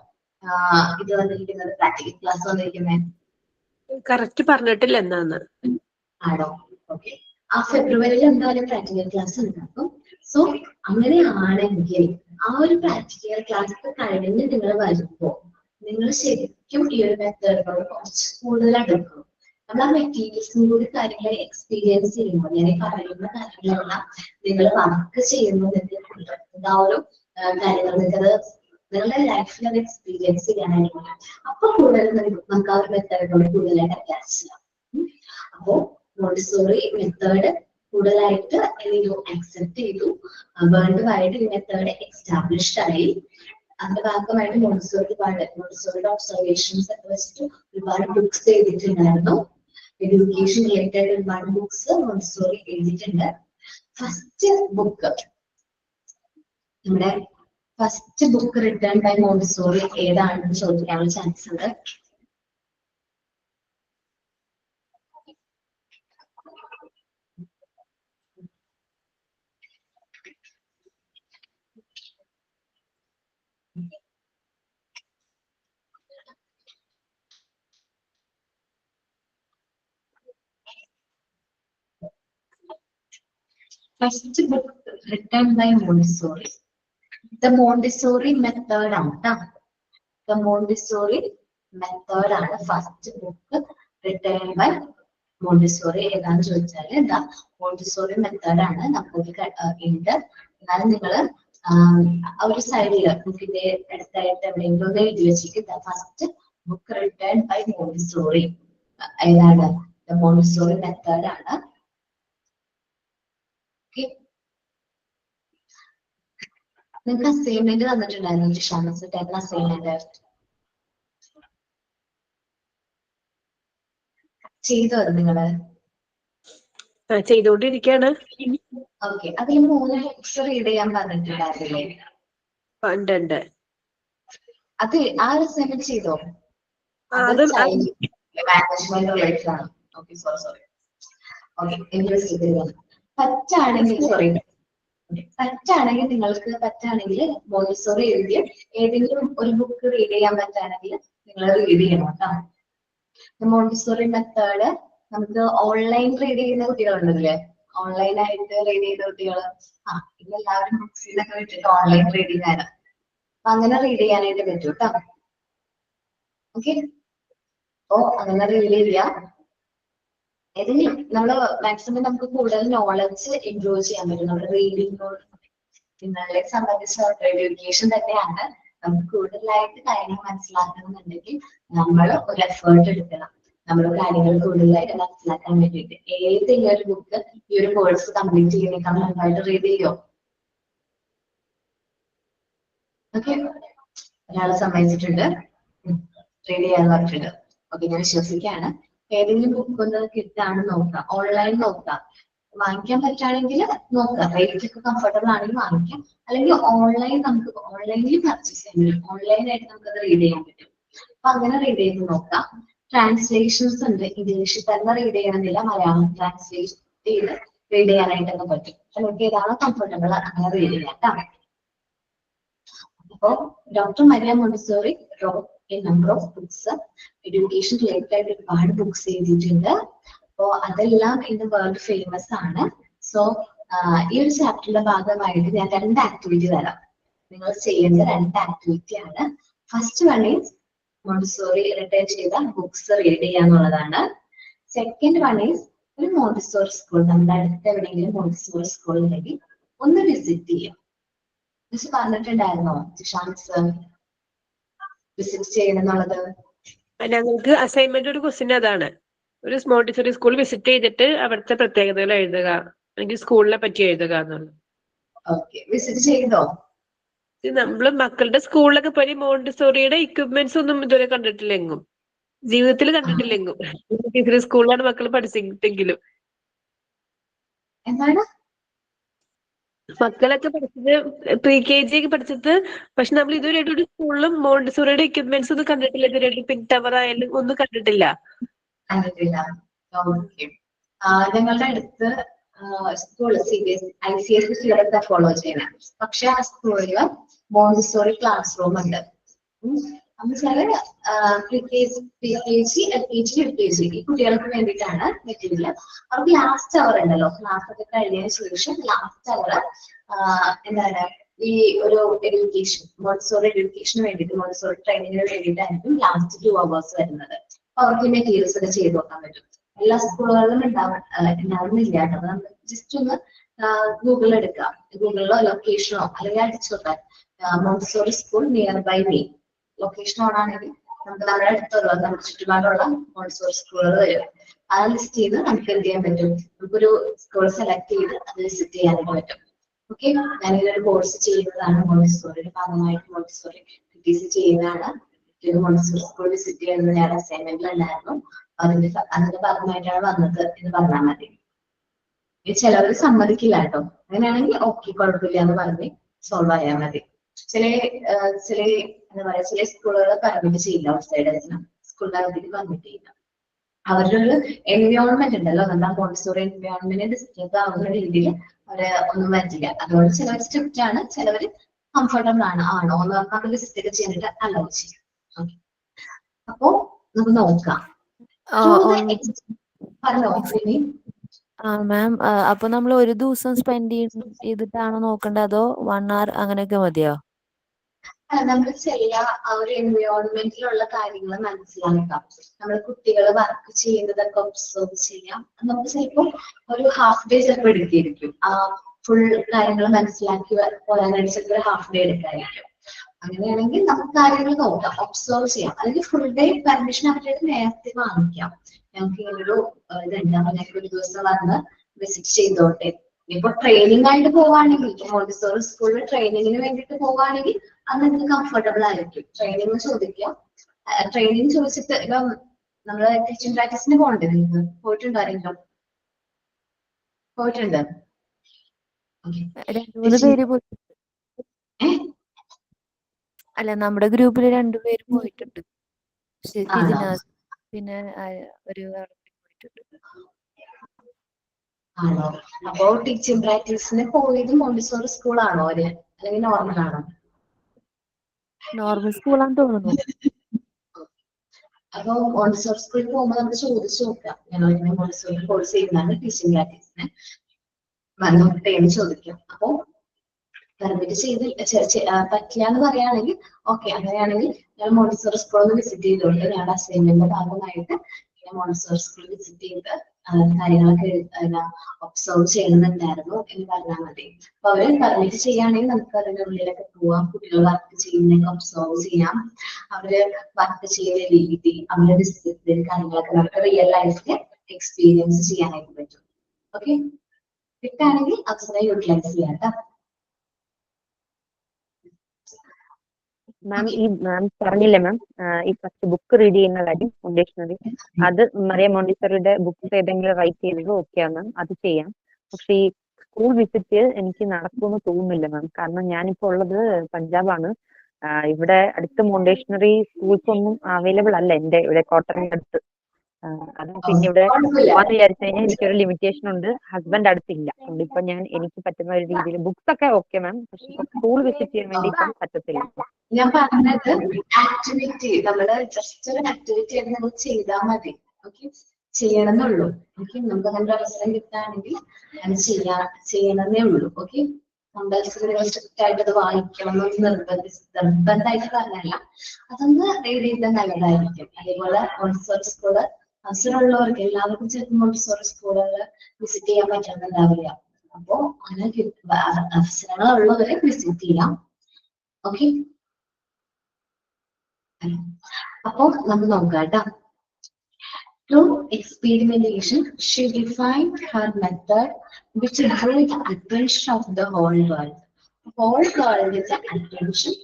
ഇത് വന്നിരിക്കുന്നത്, പ്രാക്ടിക്കൽ ക്ലാസ് വന്നിരിക്കുന്നത്? കറക്റ്റ് പറഞ്ഞിട്ടില്ല എന്നാന്ന്. ആണോ? ഓക്കെ. ആ ഫെബ്രുവരിയിൽ എന്തായാലും പ്രാക്ടിക്കൽ ക്ലാസ് ഉണ്ടാക്കും. സോ അങ്ങനെയാണെങ്കിൽ ആ ഒരു പ്രാക്ടിക്കൽ ക്ലാസ് കഴിഞ്ഞ് നിങ്ങൾ വരുമ്പോ നിങ്ങൾ ശരിക്കും ഈ ഒരു മെത്തേഡിനോട് കുറച്ച് കൂടുതൽ അടുക്കും. നമ്മൾ ആ മെറ്റീരിയൽസും കൂടി കാര്യങ്ങൾ എക്സ്പീരിയൻസ് ചെയ്യുമ്പോൾ, ഞാൻ പറയുന്ന കാര്യങ്ങളെല്ലാം നിങ്ങൾ വർക്ക് ചെയ്യുന്നതിന്റെ ആ ഒരു കാര്യങ്ങൾ നിങ്ങൾക്കത് നിങ്ങളുടെ ലൈഫിൽ അത് എക്സ്പീരിയൻസ് ചെയ്യാനായിട്ട് അപ്പൊ കൂടുതൽ നമുക്ക് ആ ഒരു മെത്തേഡിനോട് കൂടുതലായിട്ട് അറ്റാച്ച് ചെയ്യാം. അപ്പോ മോണ്ടിസോറി മെത്തേഡ് കൂടുതലായിട്ട് അക്സെപ്റ്റ് ചെയ്തു. വേൾഡ് വൈഡ് ഈ മെത്തേഡ് എസ്റ്റാബ്ലിഷ്ഡ് ആയി. അതിന്റെ ഭാഗമായിട്ട് മോണ്ടിസോറിയുടെ ഒബ്സർവേഷൻസ് ഒക്കെ വെച്ചിട്ട് ഒരുപാട് ബുക്സ് എഴുതിയിട്ടുണ്ടായിരുന്നു. എഡ്യൂക്കേഷൻ റിലേറ്റഡ് ഒരുപാട് ബുക്സ് മോണ്ടിസോറി എഴുതിയിട്ടുണ്ട്. ഫസ്റ്റ് ബുക്ക് നമ്മുടെ first book written by Montessori ഏതാണെന്ന് ചോദിക്കാനുള്ള ചാൻസ് ഉണ്ട്. First book written by Montessori, the Montessori method ആണ് കേട്ടോ. ദ മോണ്ടിസോറി മെത്തേഡ് ആണ് first book written by Montessori. ഏതാന്ന് ചോദിച്ചാല് ദ മോണ്ടിസോറി മെത്തേഡ് ആണ്. നമുക്ക് ഉണ്ട്. എന്നാലും നിങ്ങള് ഒരു സൈഡില് ബുക്കിന്റെ അടുത്തായിട്ട് എവിടെയെങ്കിലും എഴുതി വെച്ചിട്ട് the first book written by Montessori ഏതാണ്, ദ മോണ്ടിസോറി മെത്തേഡ് ആണ്. നിങ്ങൾക്ക് അസൈൻമെന്റ് തന്നിട്ടുണ്ടായിരുന്നു ജിഷാമസ്, 10 അസൈൻമെന്റ് ചെയ്തോ നിങ്ങള്? ചെയ്തോണ്ടിരിക്കാണ്. ഓക്കെ. അതിൽ 3 ബുക്സ് റീഡ് ചെയ്യാൻ പറഞ്ഞിട്ടുണ്ടായിരുന്നില്ലേ? ഉണ്ട്. അത് ആ അസൈൻമെന്റ് ചെയ്തോ? മാനേജ്മെന്റ് റിലേറ്റഡ് ആണ്. Okay, sorry. ഓക്കെ, പറ്റാണെങ്കിൽ നിങ്ങൾക്ക് മോണ്ടിസോറി എഴുതിയ ഏതെങ്കിലും ഒരു ബുക്ക് റീഡ് ചെയ്യാൻ പറ്റുകയാണെങ്കിൽ നിങ്ങൾ റീഡ് ചെയ്യണം കേട്ടോ. മോണ്ടിസോറി മെത്തേഡ് നമുക്ക് ഓൺലൈൻ റീഡ് ചെയ്യുന്ന കുട്ടികളുണ്ടല്ലേ, ഓൺലൈനായിട്ട് റീഡ് ചെയ്യുന്ന കുട്ടികൾ. ഇന്ന് എല്ലാവരും ബുക്സിലൊക്കെ വിട്ടിട്ട് ഓൺലൈൻ റീഡിംഗ് ആണ്. അപ്പൊ അങ്ങനെ റീഡ് ചെയ്യാനായിട്ട് പറ്റും കേട്ടോ. ഓക്കെ, അപ്പോ അങ്ങനെ റീഡ് ചെയ്യാം. ഏതെങ്കിലും നമ്മള് മാക്സിമം നമുക്ക് കൂടുതൽ നോളജ് ഇംപ്രൂവ് ചെയ്യാൻ പറ്റും നമ്മുടെ റീഡിങ്ങിനോട്. നിങ്ങളെ സംബന്ധിച്ച് എഡ്യൂക്കേഷൻ തന്നെയാണ്. നമുക്ക് കൂടുതലായിട്ട് കാര്യങ്ങൾ മനസ്സിലാക്കണമെന്നുണ്ടെങ്കിൽ നമ്മൾ ഒരു എഫേർട്ട് എടുക്കണം. നമ്മൾ കാര്യങ്ങൾ കൂടുതലായിട്ട് മനസ്സിലാക്കാൻ വേണ്ടിയിട്ട് ഏതെങ്കിലും ഒരു ബുക്ക് ഈ ഒരു കോഴ്സ് കംപ്ലീറ്റ് ചെയ്യുന്നേക്കാൾ നന്നായിട്ട് റീഡ് ചെയ്യോ? ഓക്കെ, ഒരാളെ സമ്മതിച്ചിട്ടുണ്ട്, റീഡ് ചെയ്യാൻ പറഞ്ഞിട്ടുണ്ട്. ഓക്കെ, ഞാൻ വിശ്വസിക്കാണ്. ഏതെങ്കിലും ബുക്ക് ഒന്ന് കിട്ടാണ് നോക്കാം, ഓൺലൈൻ നോക്കാം. വാങ്ങിക്കാൻ പറ്റുകയാണെങ്കിൽ നോക്കാം, റേറ്റ് ഒക്കെ കംഫർട്ടബിൾ ആണെങ്കിൽ വാങ്ങിക്കാം. അല്ലെങ്കിൽ ഓൺലൈൻ നമുക്ക് ഓൺലൈനിൽ പർച്ചേസ് ചെയ്യാൻ പറ്റും, ഓൺലൈനായിട്ട് നമുക്കത് റീഡ് ചെയ്യാൻ പറ്റും. അപ്പൊ അങ്ങനെ റീഡ് ചെയ്ത് നോക്കാം. ട്രാൻസ്ലേഷൻസ് ഉണ്ട്, ഇംഗ്ലീഷിൽ തന്നെ റീഡ് ചെയ്യണമെന്നില്ല, മലയാളം ട്രാൻസ്ലേറ്റ് ചെയ്ത് റീഡ് ചെയ്യാനായിട്ടൊക്കെ പറ്റും. നമുക്ക് ഏതാണോ കംഫർട്ടബിൾ അങ്ങനെ റീഡ് ചെയ്യാം കേട്ടോ. അപ്പോ doctor Maria Montessori wrote a number of books. Education related ആയിട്ട് ഒരുപാട് ബുക്സ് എഴുതിയിട്ടുണ്ട്. അപ്പോ അതെല്ലാം ഇന്ന് വേൾഡ് ഫേമസ് ആണ്. സോ ഈ ഒരു ചാപ്റ്ററിന്റെ ഭാഗമായിട്ട് ഞാൻ 2 ആക്ടിവിറ്റി തരാം. നിങ്ങൾ ചെയ്യേണ്ട 2 ആക്ടിവിറ്റി ആണ്. First one is Montessori retire ചെയ്ത ബുക്സ് റീഡ് ചെയ്യാന്നുള്ളതാണ്. സെക്കൻഡ് വൺ ഈസ് ഒരു മോണ്ടിസോറി സ്കൂൾ, നമ്മുടെ അടുത്ത് എവിടെയെങ്കിലും മോണ്ടിസോറി സ്കൂൾ ഉണ്ടെങ്കിൽ ഒന്ന് വിസിറ്റ് ചെയ്യാം. മിസ് പറഞ്ഞിട്ടുണ്ടായിരുന്നോ ജിഷാൻസ് വിസിറ്റ് ചെയ്യണമെന്നുള്ളത്? ഞങ്ങൾക്ക് അസൈൻമെന്റ് ഒരു ക്വസ്റ്റ്യൻ അതാണ്, ഒരു മോണ്ടിസോറി സ്കൂൾ വിസിറ്റ് ചെയ്തിട്ട് അവിടുത്തെ പ്രത്യേകതകൾ എഴുതുക, അല്ലെങ്കിൽ സ്കൂളിനെ പറ്റി എഴുതുക എന്നുള്ളത്. ഓക്കെ, വിസിറ്റ് ചെയ്തോ? നമ്മള് മക്കളുടെ സ്കൂളിലൊക്കെ പോയി മോണ്ടിസോറിയുടെ ഇക്വിപ്മെന്റ്സ് ഒന്നും ഇതുവരെ കണ്ടിട്ടില്ലെങ്കും, ജീവിതത്തിൽ കണ്ടിട്ടില്ലെങ്കും. സ്കൂളിലാണ് മക്കൾ പഠിച്ചിട്ടെങ്കിലും. എന്താണ് മക്കളൊക്കെ പഠിച്ചത് pre-KG ഒക്കെ പഠിച്ചത്, പക്ഷെ നമ്മൾ ഇതുവരെയായിട്ട് ഒരു സ്കൂളിലും മോണ്ടിസോറിയുടെ ഇക്വിപ്മെന്റ്സ് ഒന്നും കണ്ടിട്ടില്ല. ഇതുവരെയായിട്ട് പിങ്ക് ടവർ ആയാലും ഒന്നും കണ്ടിട്ടില്ല. കണ്ടിട്ടില്ല. ഓക്കെ, ഞങ്ങളുടെ അടുത്ത് സ്കൂൾ ICSE സിലബസ് ഫോളോ ചെയ്യണം. പക്ഷെ ആ സ്കൂളില് മോണ്ടിസോറി ക്ലാസ് റൂം ഉണ്ട്. എന്നുവെച്ചാല് pre-KG, LKG, UKG ഈ കുട്ടികൾക്ക് വേണ്ടിയിട്ടാണ് മെറ്റീരിയൽ. അവർക്ക് ലാസ്റ്റ് അവർ ഉണ്ടല്ലോ, ക്ലാസ് ഒക്കെ കഴിഞ്ഞതിന് ശേഷം ലാസ്റ്റ് അവർ എന്താണ് ഈ ഒരു എഡ്യൂക്കേഷൻ, മോണ്ടിസോറി എഡ്യൂക്കേഷന് വേണ്ടിയിട്ട്, മോണ്ടിസോറി ട്രെയിനിങ്ങിന് വേണ്ടിയിട്ടായിരിക്കും ലാസ്റ്റ് 2 hours വരുന്നത്. അപ്പൊ അവർക്ക് മെറ്റീരിയൽസ് ഒക്കെ ചെയ്ത് നോക്കാൻ പറ്റും. എല്ലാ സ്കൂളുകളിലും ഉണ്ടാവുന്നില്ല കേട്ടോ. നമ്മൾ ജസ്റ്റ് ഒന്ന് ഗൂഗിൾ എടുക്കുക, ഗൂഗിളിലോ ലൊക്കേഷനോ അല്ലെങ്കിൽ അടിച്ചു നോക്കാൻ Montessori school near by me, location on ആണെങ്കിൽ നമുക്ക് നമ്മുടെ അടുത്തുള്ള നമ്മുടെ ചുറ്റുപാടുള്ള മോണ്ടിസോറി സ്കൂളുകൾ വരും. ആ ലിസ്റ്റ് ചെയ്ത് നമുക്ക് എന്ത് ചെയ്യാൻ പറ്റും, നമുക്കൊരു സ്കൂൾ സെലക്ട് ചെയ്ത് അത് വിസിറ്റ് ചെയ്യാനായിട്ട് പറ്റും. ഓക്കെ, ഞാനിതൊരു കോഴ്സ് ചെയ്യുന്നതാണ്, മോണ്ടിസോറിയുടെ ഭാഗമായിട്ട് മോണ്ടിസോറി PTC ചെയ്യുന്നതാണ്. മോണ്ടിസോറി സ്കൂൾ വിസിറ്റ് ചെയ്യുന്നത് ഞാൻ അസൈൻമെന്റിൽ ഉണ്ടായിരുന്നു. അതിന്റെ ഭാഗമായിട്ടാണ് വന്നത് എന്ന് പറഞ്ഞാൽ മതി. ചിലവർ സമ്മതിക്കില്ല കേട്ടോ. അങ്ങനെയാണെങ്കിൽ ഓക്കെ കുഴപ്പമില്ല എന്ന് പറഞ്ഞ് സോൾവ് ആയാൽ മതി. ചില എന്താ പറയാ, ചില സ്കൂളുകൾ പെർമിറ്റ് ചെയ്യില്ല, ഔട്ട്സൈഡ് സ്കൂൾ പെർമിറ്റ് ചെയ്യില്ല. അവരുടെ ഒരു എൻവയോൺമെന്റ് ഉണ്ടല്ലോ, നമ്മുടെ മോണ്ടിസോറി എൻവയോൺമെന്റ് ഡിസ്റ്റർബ് ആവുന്ന രീതിയിൽ അവര് ഒന്നും പറ്റില്ല. അതുകൊണ്ട് ചിലവർ സ്ട്രിക്റ്റ് ആണ്, ചിലവർ കംഫർട്ടബിൾ ആണോ എന്ന് നമുക്ക് വിസിറ്റ് ഒക്കെ ചെയ്യാനായിട്ട് അലോ ചെയ്യും. ഓക്കെ, അപ്പോ നമുക്ക് നോക്കാം. പറഞ്ഞോ മാം, അപ്പൊ നമ്മൾ ഒരു ദിവസം സ്പെൻഡ് ചെയ്തിട്ടാണോ നോക്കേണ്ടത്, അതോ 1 hour അങ്ങനെയൊക്കെ മതിയോ? നമ്മൾ ചെയ്യുക ആ ഒരു എൻവയോൺമെന്റിലുള്ള കാര്യങ്ങൾ മനസ്സിലാക്കാം. നമ്മൾ കുട്ടികൾ വർക്ക് ചെയ്യുന്നതൊക്കെ ഒബ്സർവ് ചെയ്യാം. നമുക്ക് ചിലപ്പോൾ ഒരു ഹാഫ് ഡേ ചിലപ്പോൾ എടുത്തിരിക്കും. ആ ഫുൾ കാര്യങ്ങൾ മനസ്സിലാക്കി പോരാനായിട്ട് ചിലപ്പോൾ ഹാഫ് ഡേ എടുക്കാതിരിക്കും. അങ്ങനെയാണെങ്കിൽ നമുക്ക് കാര്യങ്ങൾ നോക്കാം, ഒബ്സർവ് ചെയ്യാം. അല്ലെങ്കിൽ ഫുൾ ഡേ പെർമിഷൻ അവരുടെ നേരത്തെ വാങ്ങിക്കാം. ഞങ്ങൾക്ക് ഇങ്ങനൊരു ഇതുണ്ട്, ഞങ്ങൾക്ക് ഒരു ദിവസം വന്ന് വിസിറ്റ് ചെയ്തോട്ടെ. ഇപ്പൊ ട്രെയിനിങ് ആയിട്ട് പോവാണെങ്കിൽ, മോണ്ടിസോറി സ്കൂളിൽ ട്രെയിനിങ്ങിന് വേണ്ടിയിട്ട് പോവാണെങ്കിൽ അത് നിങ്ങൾക്ക് കംഫർട്ടബിൾ ആയിരിക്കും. ട്രെയിനിങ് ചോദിക്കുക, ട്രെയിനിങ് ചോദിച്ചിട്ട് ഇപ്പം നമ്മള് ടീച്ചിങ് പ്രാക്ടീസിന് പോകണ്ടേ? നിങ്ങൾക്ക് പോയിട്ടുണ്ടോ ആരെങ്കിലും? പോയിട്ടുണ്ട്? 2-3 പേര് അല്ല, നമ്മുടെ ഗ്രൂപ്പിൽ 2 പേര് പോയിട്ടുണ്ട്. പിന്നെ ഒരു പോയിട്ടുണ്ട്. ആണോ? അപ്പോ ടീച്ചിങ് പ്രാക്ടീസിന് പോയത് മോണ്ടിസോറി സ്കൂളാണോ അവര്, അല്ലെങ്കിൽ നോർമൽ ആണോ? നോർമൽ സ്കൂളാന്ന് തോന്നുന്നു. അപ്പൊ മോണ്ടിസോറി സ്കൂളിൽ പോകുമ്പോൾ നമുക്ക് ചോദിച്ചു നോക്കാം, ഞങ്ങൾ ഇങ്ങനെ മോണ്ടിസോറി കോഴ്സ് ചെയ്യുന്നതാണ് ടീച്ചിങ് പ്രാക്ടീസിന് വന്നോട്ടെ എന്ന് ചോദിക്കാം. അപ്പൊ പെർമിറ്റ് പറ്റില്ല എന്ന് പറയുകയാണെങ്കിൽ ഓക്കെ, അങ്ങനെയാണെങ്കിൽ ഞാൻ മോണ്ടിസോറി സ്കൂൾ ഒന്ന് വിസിറ്റ് ചെയ്തോണ്ട് ഞാൻ അസൈൻമെന്റിന്റെ ഭാഗമായിട്ട് ഞാൻ മോണ്ടിസോറി സ്കൂൾ വിസിറ്റ് ചെയ്ത് കാര്യങ്ങളൊക്കെ ഒബ്സർവ് ചെയ്യുന്നുണ്ടായിരുന്നു എന്ന് പറഞ്ഞാൽ മതി. അപ്പൊ അവര് പെർമിറ്റ് ചെയ്യുകയാണെങ്കിൽ നമുക്ക് അതിന്റെ ഉള്ളിലൊക്കെ പോവാം, കുട്ടികൾ വർക്ക് ചെയ്യുന്നതൊക്കെ ഒബ്സർവ് ചെയ്യാം, അവര് വർക്ക് ചെയ്യുന്ന രീതി, അവരുടെ ഡിസിപ്ലിൻ കാര്യങ്ങളൊക്കെ നമുക്ക് റിയൽ ലൈഫിൽ എക്സ്പീരിയൻസ് ചെയ്യാനായിട്ട് പറ്റും. ഓക്കെ, കിട്ടുകയാണെങ്കിൽ അവസരം യൂട്ടിലൈസ് ചെയ്യാം കേട്ടോ. മാം, ഈ മാം പറഞ്ഞില്ലേ മാം, ഈ ഫസ്റ്റ് ബുക്ക് റീഡ് ചെയ്യുന്ന കാര്യം ഡിക്ഷണറി, അത് മറിയ മോണ്ടിസറിയുടെ ബുക്സ് ഏതെങ്കിലും റൈറ്റ് ചെയ്തത് ഓക്കെയാണ് മാം, അത് ചെയ്യാം. പക്ഷെ ഈ സ്കൂൾ വിസിറ്റ് എനിക്ക് നടക്കുമെന്ന് തോന്നുന്നില്ല മാം. കാരണം ഞാനിപ്പോ ഉള്ളത് പഞ്ചാബാണ്. ഇവിടെ അടുത്ത് മോണ്ടേഷണറി സ്കൂൾസ് ഒന്നും അവൈലബിൾ അല്ല എന്റെ ഇവിടെ കോട്ടറിന്റെ അടുത്ത്. അത് പിന്നെ ഇവിടെ പോവാന്ന് വിചാരിച്ചു കഴിഞ്ഞാൽ എനിക്കൊരു ലിമിറ്റേഷൻ ഉണ്ട്, ഹസ്ബൻഡ് അടുത്തില്ല. അതുകൊണ്ട് ഇപ്പൊ എനിക്ക് പറ്റുന്ന ഒരു രീതിയിൽ ബുക്സ് ഒക്കെ ഓക്കെ മാം, പക്ഷെ സ്കൂൾ വിസിറ്റ് ചെയ്യാൻ വേണ്ടി ഇപ്പം പറ്റത്തില്ല. ഞാൻ പറഞ്ഞത് ആക്ടിവിറ്റി, നമ്മള് ജസ്റ്റ് ഒരു ആക്ടിവിറ്റി ആയിട്ട് നമ്മൾ ചെയ്താൽ മതി. ഓക്കെ, ചെയ്യണമെന്നുള്ളൂ. ഓക്കെ, നമുക്ക് അങ്ങനെ അവസരം കിട്ടുകയാണെങ്കിൽ അങ്ങനെ ചെയ്യണമെന്നേ ഉള്ളൂ. ഓക്കെ, കമ്പൽസറി സ്ട്രിക്റ്റ് ആയിട്ട് അത് വായിക്കണം എന്ന് നിർബന്ധമായിട്ട് പറഞ്ഞല്ല, അതൊന്ന് റീഡ് ചെയ്താൽ നല്ലതായിരിക്കും. അതേപോലെ മോണ്ടിസോറി സ്കൂള് അവസരമുള്ളവർക്ക് എല്ലാവർക്കും ചിലപ്പോൾ മോണ്ടിസോറി സ്കൂളുകൾ വിസിറ്റ് ചെയ്യാൻ പറ്റുന്നുണ്ടാവില്ല. അപ്പോ അങ്ങനെ അവസരങ്ങളുള്ളവരെ വിസിറ്റ് ചെയ്യാം. ഓക്കെ, അപ്പോ നമുക്ക് നോക്കാം കേട്ടോ. Through experimentation, she defined her method, which drew the attention of the whole world. Whole world's attention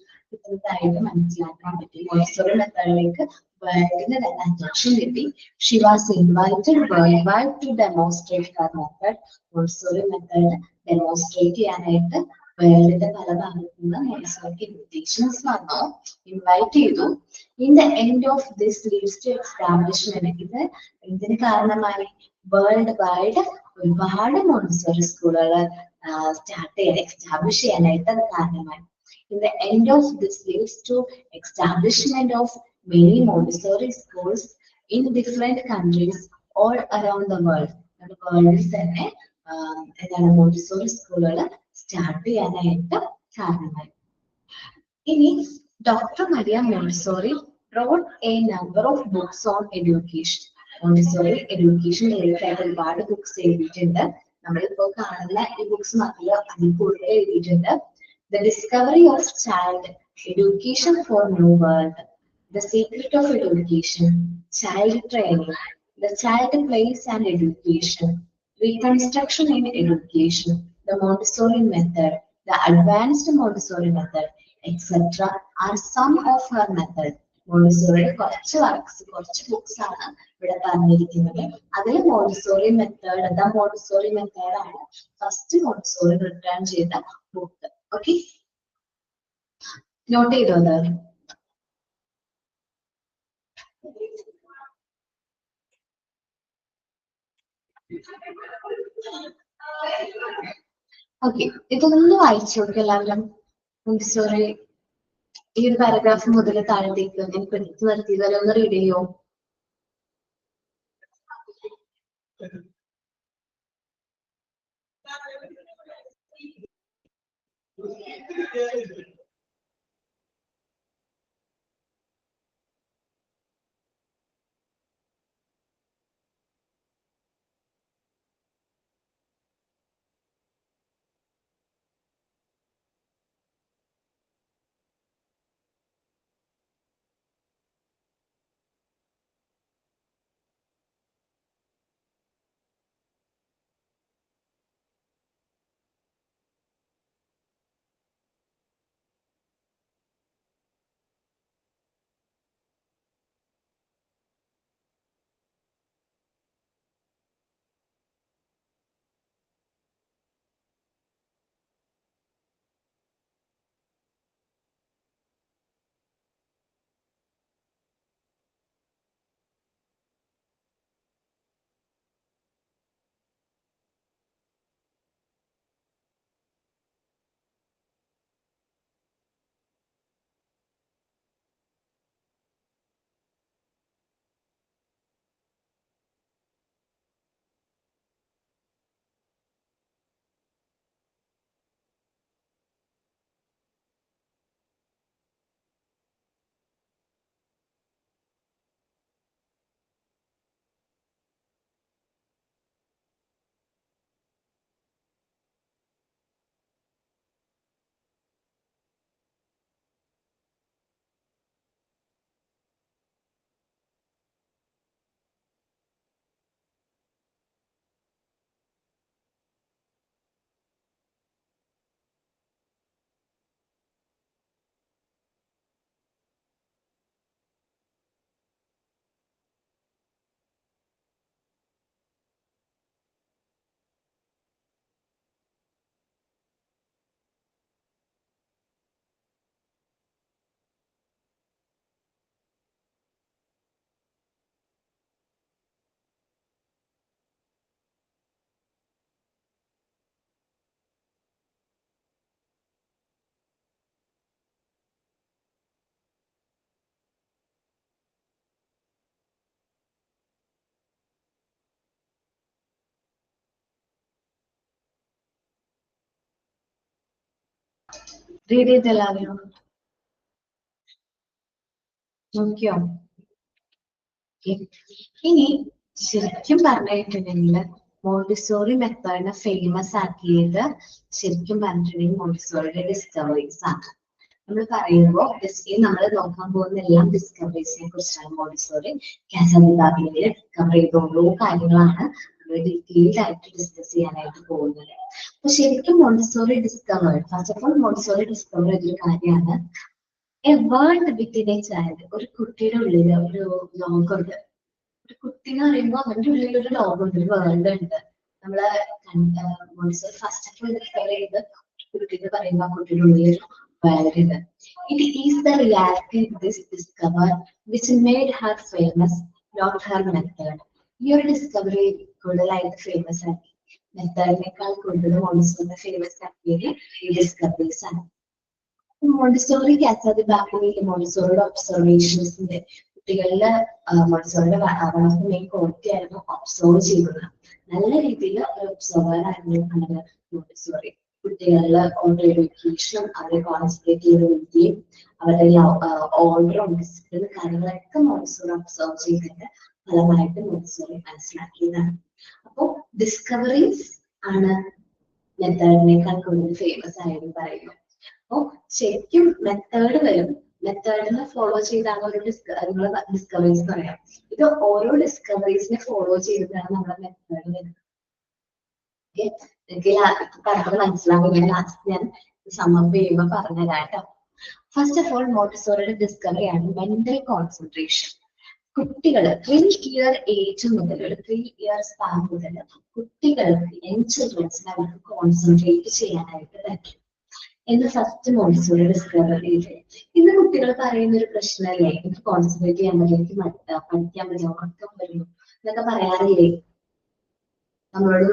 ഇതായിട്ട് മനസ്സിലാക്കാൻ പറ്റി. മോണ്ടിസോറി മെത്തേഡിലേക്ക് വേൾഡിന് തന്നെ അറ്റൻഷൻ കിട്ടി. She was invited worldwide to demonstrate her method. Montessori method demonstrate ചെയ്യാനായിട്ട് വേൾഡിന്റെ പല ഭാഗത്തു നിന്ന് മോണ്ടിസോറിക്ക് ഇൻവിറ്റേഷൻസ് വന്നു, ഇൻവൈറ്റ് ചെയ്തു. In the end of this leads to establishment. ഇത് ഇതിന് കാരണമായി വേൾഡ് വൈഡ് ഒരുപാട് മോണ്ടിസോറി സ്കൂളുകൾ സ്റ്റാർട്ട് ചെയ്യാൻ, എസ്റ്റാബ്ലിഷ് ചെയ്യാനായിട്ട് അത് കാരണമായി. In the end of this leads to establishment of many Montessori schools in different countries all around the world. വേൾഡിൽ തന്നെ എന്താണ് മോണ്ടിസോറി സ്കൂളുകൾ സ്റ്റാർട്ട് ചെയ്യാനായിട്ട് കാരണമായി. ഇനി Dr. Maria Montessori wrote a number of books on education. Montessori education related ഒരുപാട് ബുക്സ് എഴുതിയിട്ടുണ്ട്. നമ്മളിപ്പോ കാണുന്ന ഈ ബുക്സ് മാത്രമല്ല, അതിൽ കൂടുതൽ എഴുതിയിട്ടുണ്ട്. The Discovery of Child, Education for New World, The Secret of Education, Child Training, The Child Place and Education, Reconstruction in Education, The Montessori Method, The Advanced Montessori Method, etc. are some of her methods. മോണ്ടിസോറിയുടെ കുറച്ച് വർക്ക്സ്, കുറച്ച് ബുക്സ് ആണ് ഇവിടെ പറഞ്ഞിരിക്കുന്നത്. അതിൽ Montessori method, the Montessori method ആണ് ഫസ്റ്റ് മോണ്ടിസോറി റിട്ടേൺ ചെയ്ത ബുക്ക്. ഓക്കെ, നോട്ട് ചെയ്തോ അത്? ഓക്കെ, ഇതൊന്ന് വായിച്ചു നോക്കുക എല്ലാവരും. മോണ്ടിസോറി ഈ ഒരു പാരഗ്രാഫ് മുതൽ താഴത്തേക്ക് ഞാൻ എടുത്തു നിർത്തിയതല്ലോ, ഒന്ന് റീഡ് ചെയ്യോ? റീഡ് ചെയ്ത് എല്ലാവരും നോക്കിയോ? ഇനി ശരിക്കും പറഞ്ഞിട്ടുണ്ടെങ്കിൽ മോണ്ടിസോറി മെത്തേഡിനെ ഫേമസ് ആക്കിയത് ശരിക്കും പറഞ്ഞിട്ടുണ്ടെങ്കിൽ മോണ്ടിസോറിയുടെ ഡിസ്കവറീസ് ആണ്. നമ്മൾ പറയുമ്പോൾ നമ്മൾ നോക്കാൻ പോകുന്ന എല്ലാം ഡിസ്കവറീസിനെ കുറിച്ചാണ്. മോണ്ടിസോറി കാസഡിബാബിയെ ഡിസ്കവർ ചെയ്ത ഓരോ കാര്യങ്ങളാണ് നമ്മൾ ഡീറ്റെയിൽഡ് ആയിട്ട് ഡിസ്കസ് ചെയ്യാനായിട്ട് പോകുന്നത്. അപ്പൊ ശരിക്കും Montessori discover, first of all Montessori discover ചെയ്തൊരു കാര്യമാണ് A world within A child. ഒരു കുട്ടിയുടെ ഉള്ളിൽ ഒരു ലോകമുണ്ട്. ഒരു കുട്ടി എന്ന് പറയുമ്പോൾ അവന്റെ ഉള്ളിൽ ഒരു ലോകമുണ്ട്, ഒരു വേൾഡ് ഉണ്ട്. നമ്മള് Montessori first of all discover ചെയ്ത് കുട്ടി എന്ന് പറയുമ്പോൾ ആ കുട്ടിയുടെ ഉള്ളിൽ ഒരു വേൾഡ് ഉണ്ട്. It is the reality this discover which made her famous, not her method. ഈ ഒരു ഡിസ്കവറി കൂടുതലായിട്ട് ഫേമസ് ആക്കി, മെത്തേഡിനേക്കാൾ കൂടുതൽ മോണ്ടിസോറിനെ ഫേമസ് ആക്കിയത് ഈ ഡിസ്കവറീസ് ആണ്. മോണ്ടിസോറി കാസഡിബാബിയിൽ മോണ്ടിസോറിയുടെ ഒബ്സർവേഷൻസിന്റെ കുട്ടികളിലെ മോണ്ടിസോറിയുടെ മെയിൻ ക്വാളിറ്റി ആയിരുന്നു ഒബ്സർവ് ചെയ്യുന്നത്. നല്ല രീതിയിൽ ഒരു ഒബ്സർവർ ആയിരുന്നു മോണ്ടിസോറി. കുട്ടികളിലെ ഓർഡർ എഡ്യൂക്കേഷനും അവരെ കോൺസെൻട്രേറ്റ് ചെയ്ത രീതിയും അവരുടെ ഓർഡറും ഡിസിപ്ലിനും കാര്യങ്ങളൊക്കെ മോണ്ടിസോറി ഒബ്സർവ് ചെയ്തതിന്റെ ഫലമായിട്ട് മോണ്ടിസോറി മനസ്സിലാക്കിയതാണ്. അപ്പോൾ ഡിസ്കവറീസ് ആണ് മെത്തേഡിനേക്കാൾ കൂടുതൽ ഫേമസ് ആയെന്ന് പറയുന്നു. അപ്പൊ ശരിക്കും മെത്തേഡ് വരും, മെത്തേഡിനെ ഫോളോ ചെയ്താണ് ഒരു ഡിസ്കവറീസ് പറയാം. ഇത് ഓരോ ഡിസ്കവറീസിനെ ഫോളോ ചെയ്തിട്ടാണ് നമ്മുടെ മെത്തേഡ് വരുന്നത്. എനിക്ക് പറഞ്ഞത് മനസ്സിലാവും. ഞാൻ സമ്മപ്പ് ചെയ്യുമ്പോൾ പറഞ്ഞുതരാം കേട്ടോ. ഫസ്റ്റ് ഓഫ് ഓൾ മോണ്ടിസോറിയുടെ ഡിസ്കവറി ആണ് മെന്റൽ കോൺസെൻട്രേഷൻ. കുട്ടികൾ 3 ഇയർ ഏജ് മുതൽ, ഒരു 3 ഇയർ സ്പാൻ മുതൽ കുട്ടികൾക്ക് യങ് ചിൽഡ്രൻസിനെ അവർക്ക് കോൺസെൻട്രേറ്റ് ചെയ്യാനായിട്ട് പറ്റും എന്ന് ഫസ്റ്റ് മോണ്ടിസോറി ഡിസ്കവർ ചെയ്ത്. ഇന്ന് കുട്ടികൾ പറയുന്ന ഒരു പ്രശ്നമല്ലേ, എനിക്ക് കോൺസെൻട്രേറ്റ് ചെയ്യാൻ പറ്റില്ല, എനിക്ക് പഠിക്കാൻ പറ്റില്ല, ഉറക്കം വരുന്നു എന്നൊക്കെ പറയാറില്ലേ നമ്മളോട്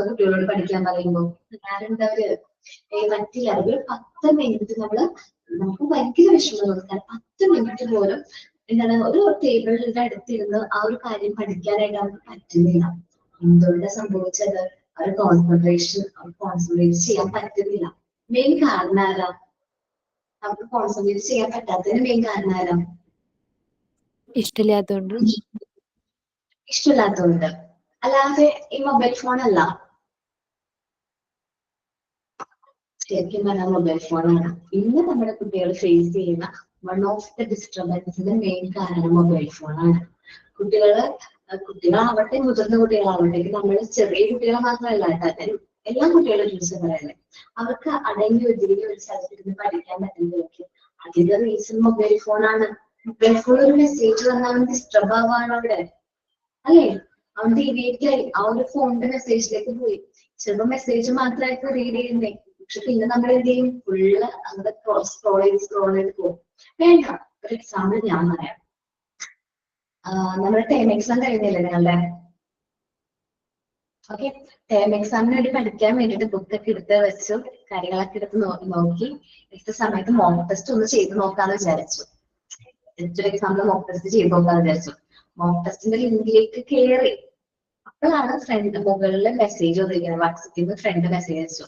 കുട്ടികളോട് പഠിക്കാൻ പറയുമ്പോൾ? ആരെന്തവര് പറ്റില്ല. ഒരു 10 മിനിറ്റ് നമുക്ക് ഭയങ്കര വിഷമം തോന്നിക്കാൻ 10 മിനിറ്റ് പോലും എന്താണ് ഒരു ടേബിളിന്റെ അടുത്തിരുന്ന് ആ ഒരു കാര്യം പഠിക്കാനായിട്ട് അവർക്ക് പറ്റുന്നില്ല. എന്തുകൊണ്ട് സംഭവിച്ചത്? അവർ കോൺസെൻട്രേറ്റ് ചെയ്യാൻ പറ്റുന്നില്ല. മെയിൻ കാരണം ആരാ? അവർക്ക് കോൺസെൻട്രേറ്റ് ചെയ്യാൻ പറ്റാത്തതിന് മെയിൻ കാരണം ആരാ? ഇഷ്ടമില്ലാത്തതുകൊണ്ട്. അല്ലാതെ ഈ മൊബൈൽ ഫോൺ അല്ല, ശരിക്കും പറഞ്ഞാൽ മൊബൈൽ ഫോണാണ് ഇന്ന് നമ്മുടെ കുട്ടികൾ ഫേസ് ചെയ്യുന്ന വൺ ഓഫ് ദ ഡിസ്റ്റർബൻസിന്റെ മെയിൻ കാരണം മൊബൈൽ ഫോണാണ്. കുട്ടികളാവട്ടെ മുതിർന്ന കുട്ടികളാവട്ടെ, നമ്മൾ ചെറിയ കുട്ടികളെ മാത്രമല്ല കേട്ടോ, എല്ലാ കുട്ടികളും ചോദിച്ചു പറയല്ലേ, അവർക്ക് അടങ്ങി ഒതുങ്ങി ഒരു സ്ഥലത്തിരുന്ന് പഠിക്കാൻ പറ്റുന്നതൊക്കെ അതിന്റെ റീസൺ മൊബൈൽ ഫോണാണ്. മൊബൈൽ ഫോൺ ഒരു മെസ്സേജ് വന്നാൽ ഡിസ്റ്റർബ് ആവാണ് അവിടെ, അല്ലേ? അവൻ ഡിലീറ്റ് ആയി, ആ ഒരു ഫോണിന്റെ മെസ്സേജിലേക്ക് പോയി. ചിലപ്പോൾ മെസ്സേജ് മാത്രമായിട്ട് റീഡ് ചെയ്യുന്നേ, പക്ഷെ പിന്നെ നമ്മൾ എന്ത് ചെയ്യും? ഫുള്ള് അങ്ങനെ സ്ക്രോൾ ചെയ്ത് പോകും. വേണ്ട, ഒരു എക്സാമ്പിൾ ഞാൻ പറയാം. നമ്മുടെ ടേം എക്സാം കഴിഞ്ഞില്ലേ നിങ്ങളുടെ? ഓക്കെ, ടേം എക്സാമിന് വേണ്ടി പഠിക്കാൻ വേണ്ടിയിട്ട് ബുക്കൊക്കെ എടുത്ത് വെച്ചു, കാര്യങ്ങളൊക്കെ എടുത്ത് നോക്കി എടുത്ത സമയത്ത് മോക്ക് ടെസ്റ്റ് ഒന്ന് ചെയ്ത് നോക്കാന്ന് വിചാരിച്ചു. എക്സാമിന് മോക്ക് ടെസ്റ്റ് ചെയ്ത് നോക്കാന്ന് വിചാരിച്ചു. മോക്ക് ടെസ്റ്റിന്റെ ലിങ്കിലേക്ക് കയറി, അപ്പോഴാണ് ഫ്രണ്ട് മുകളിൽ മെസ്സേജ് വന്നിരിക്കുന്നത്. വാട്സപ്പിൽ നിന്ന് ഫ്രണ്ട് മെസ്സേജ് അയച്ചു.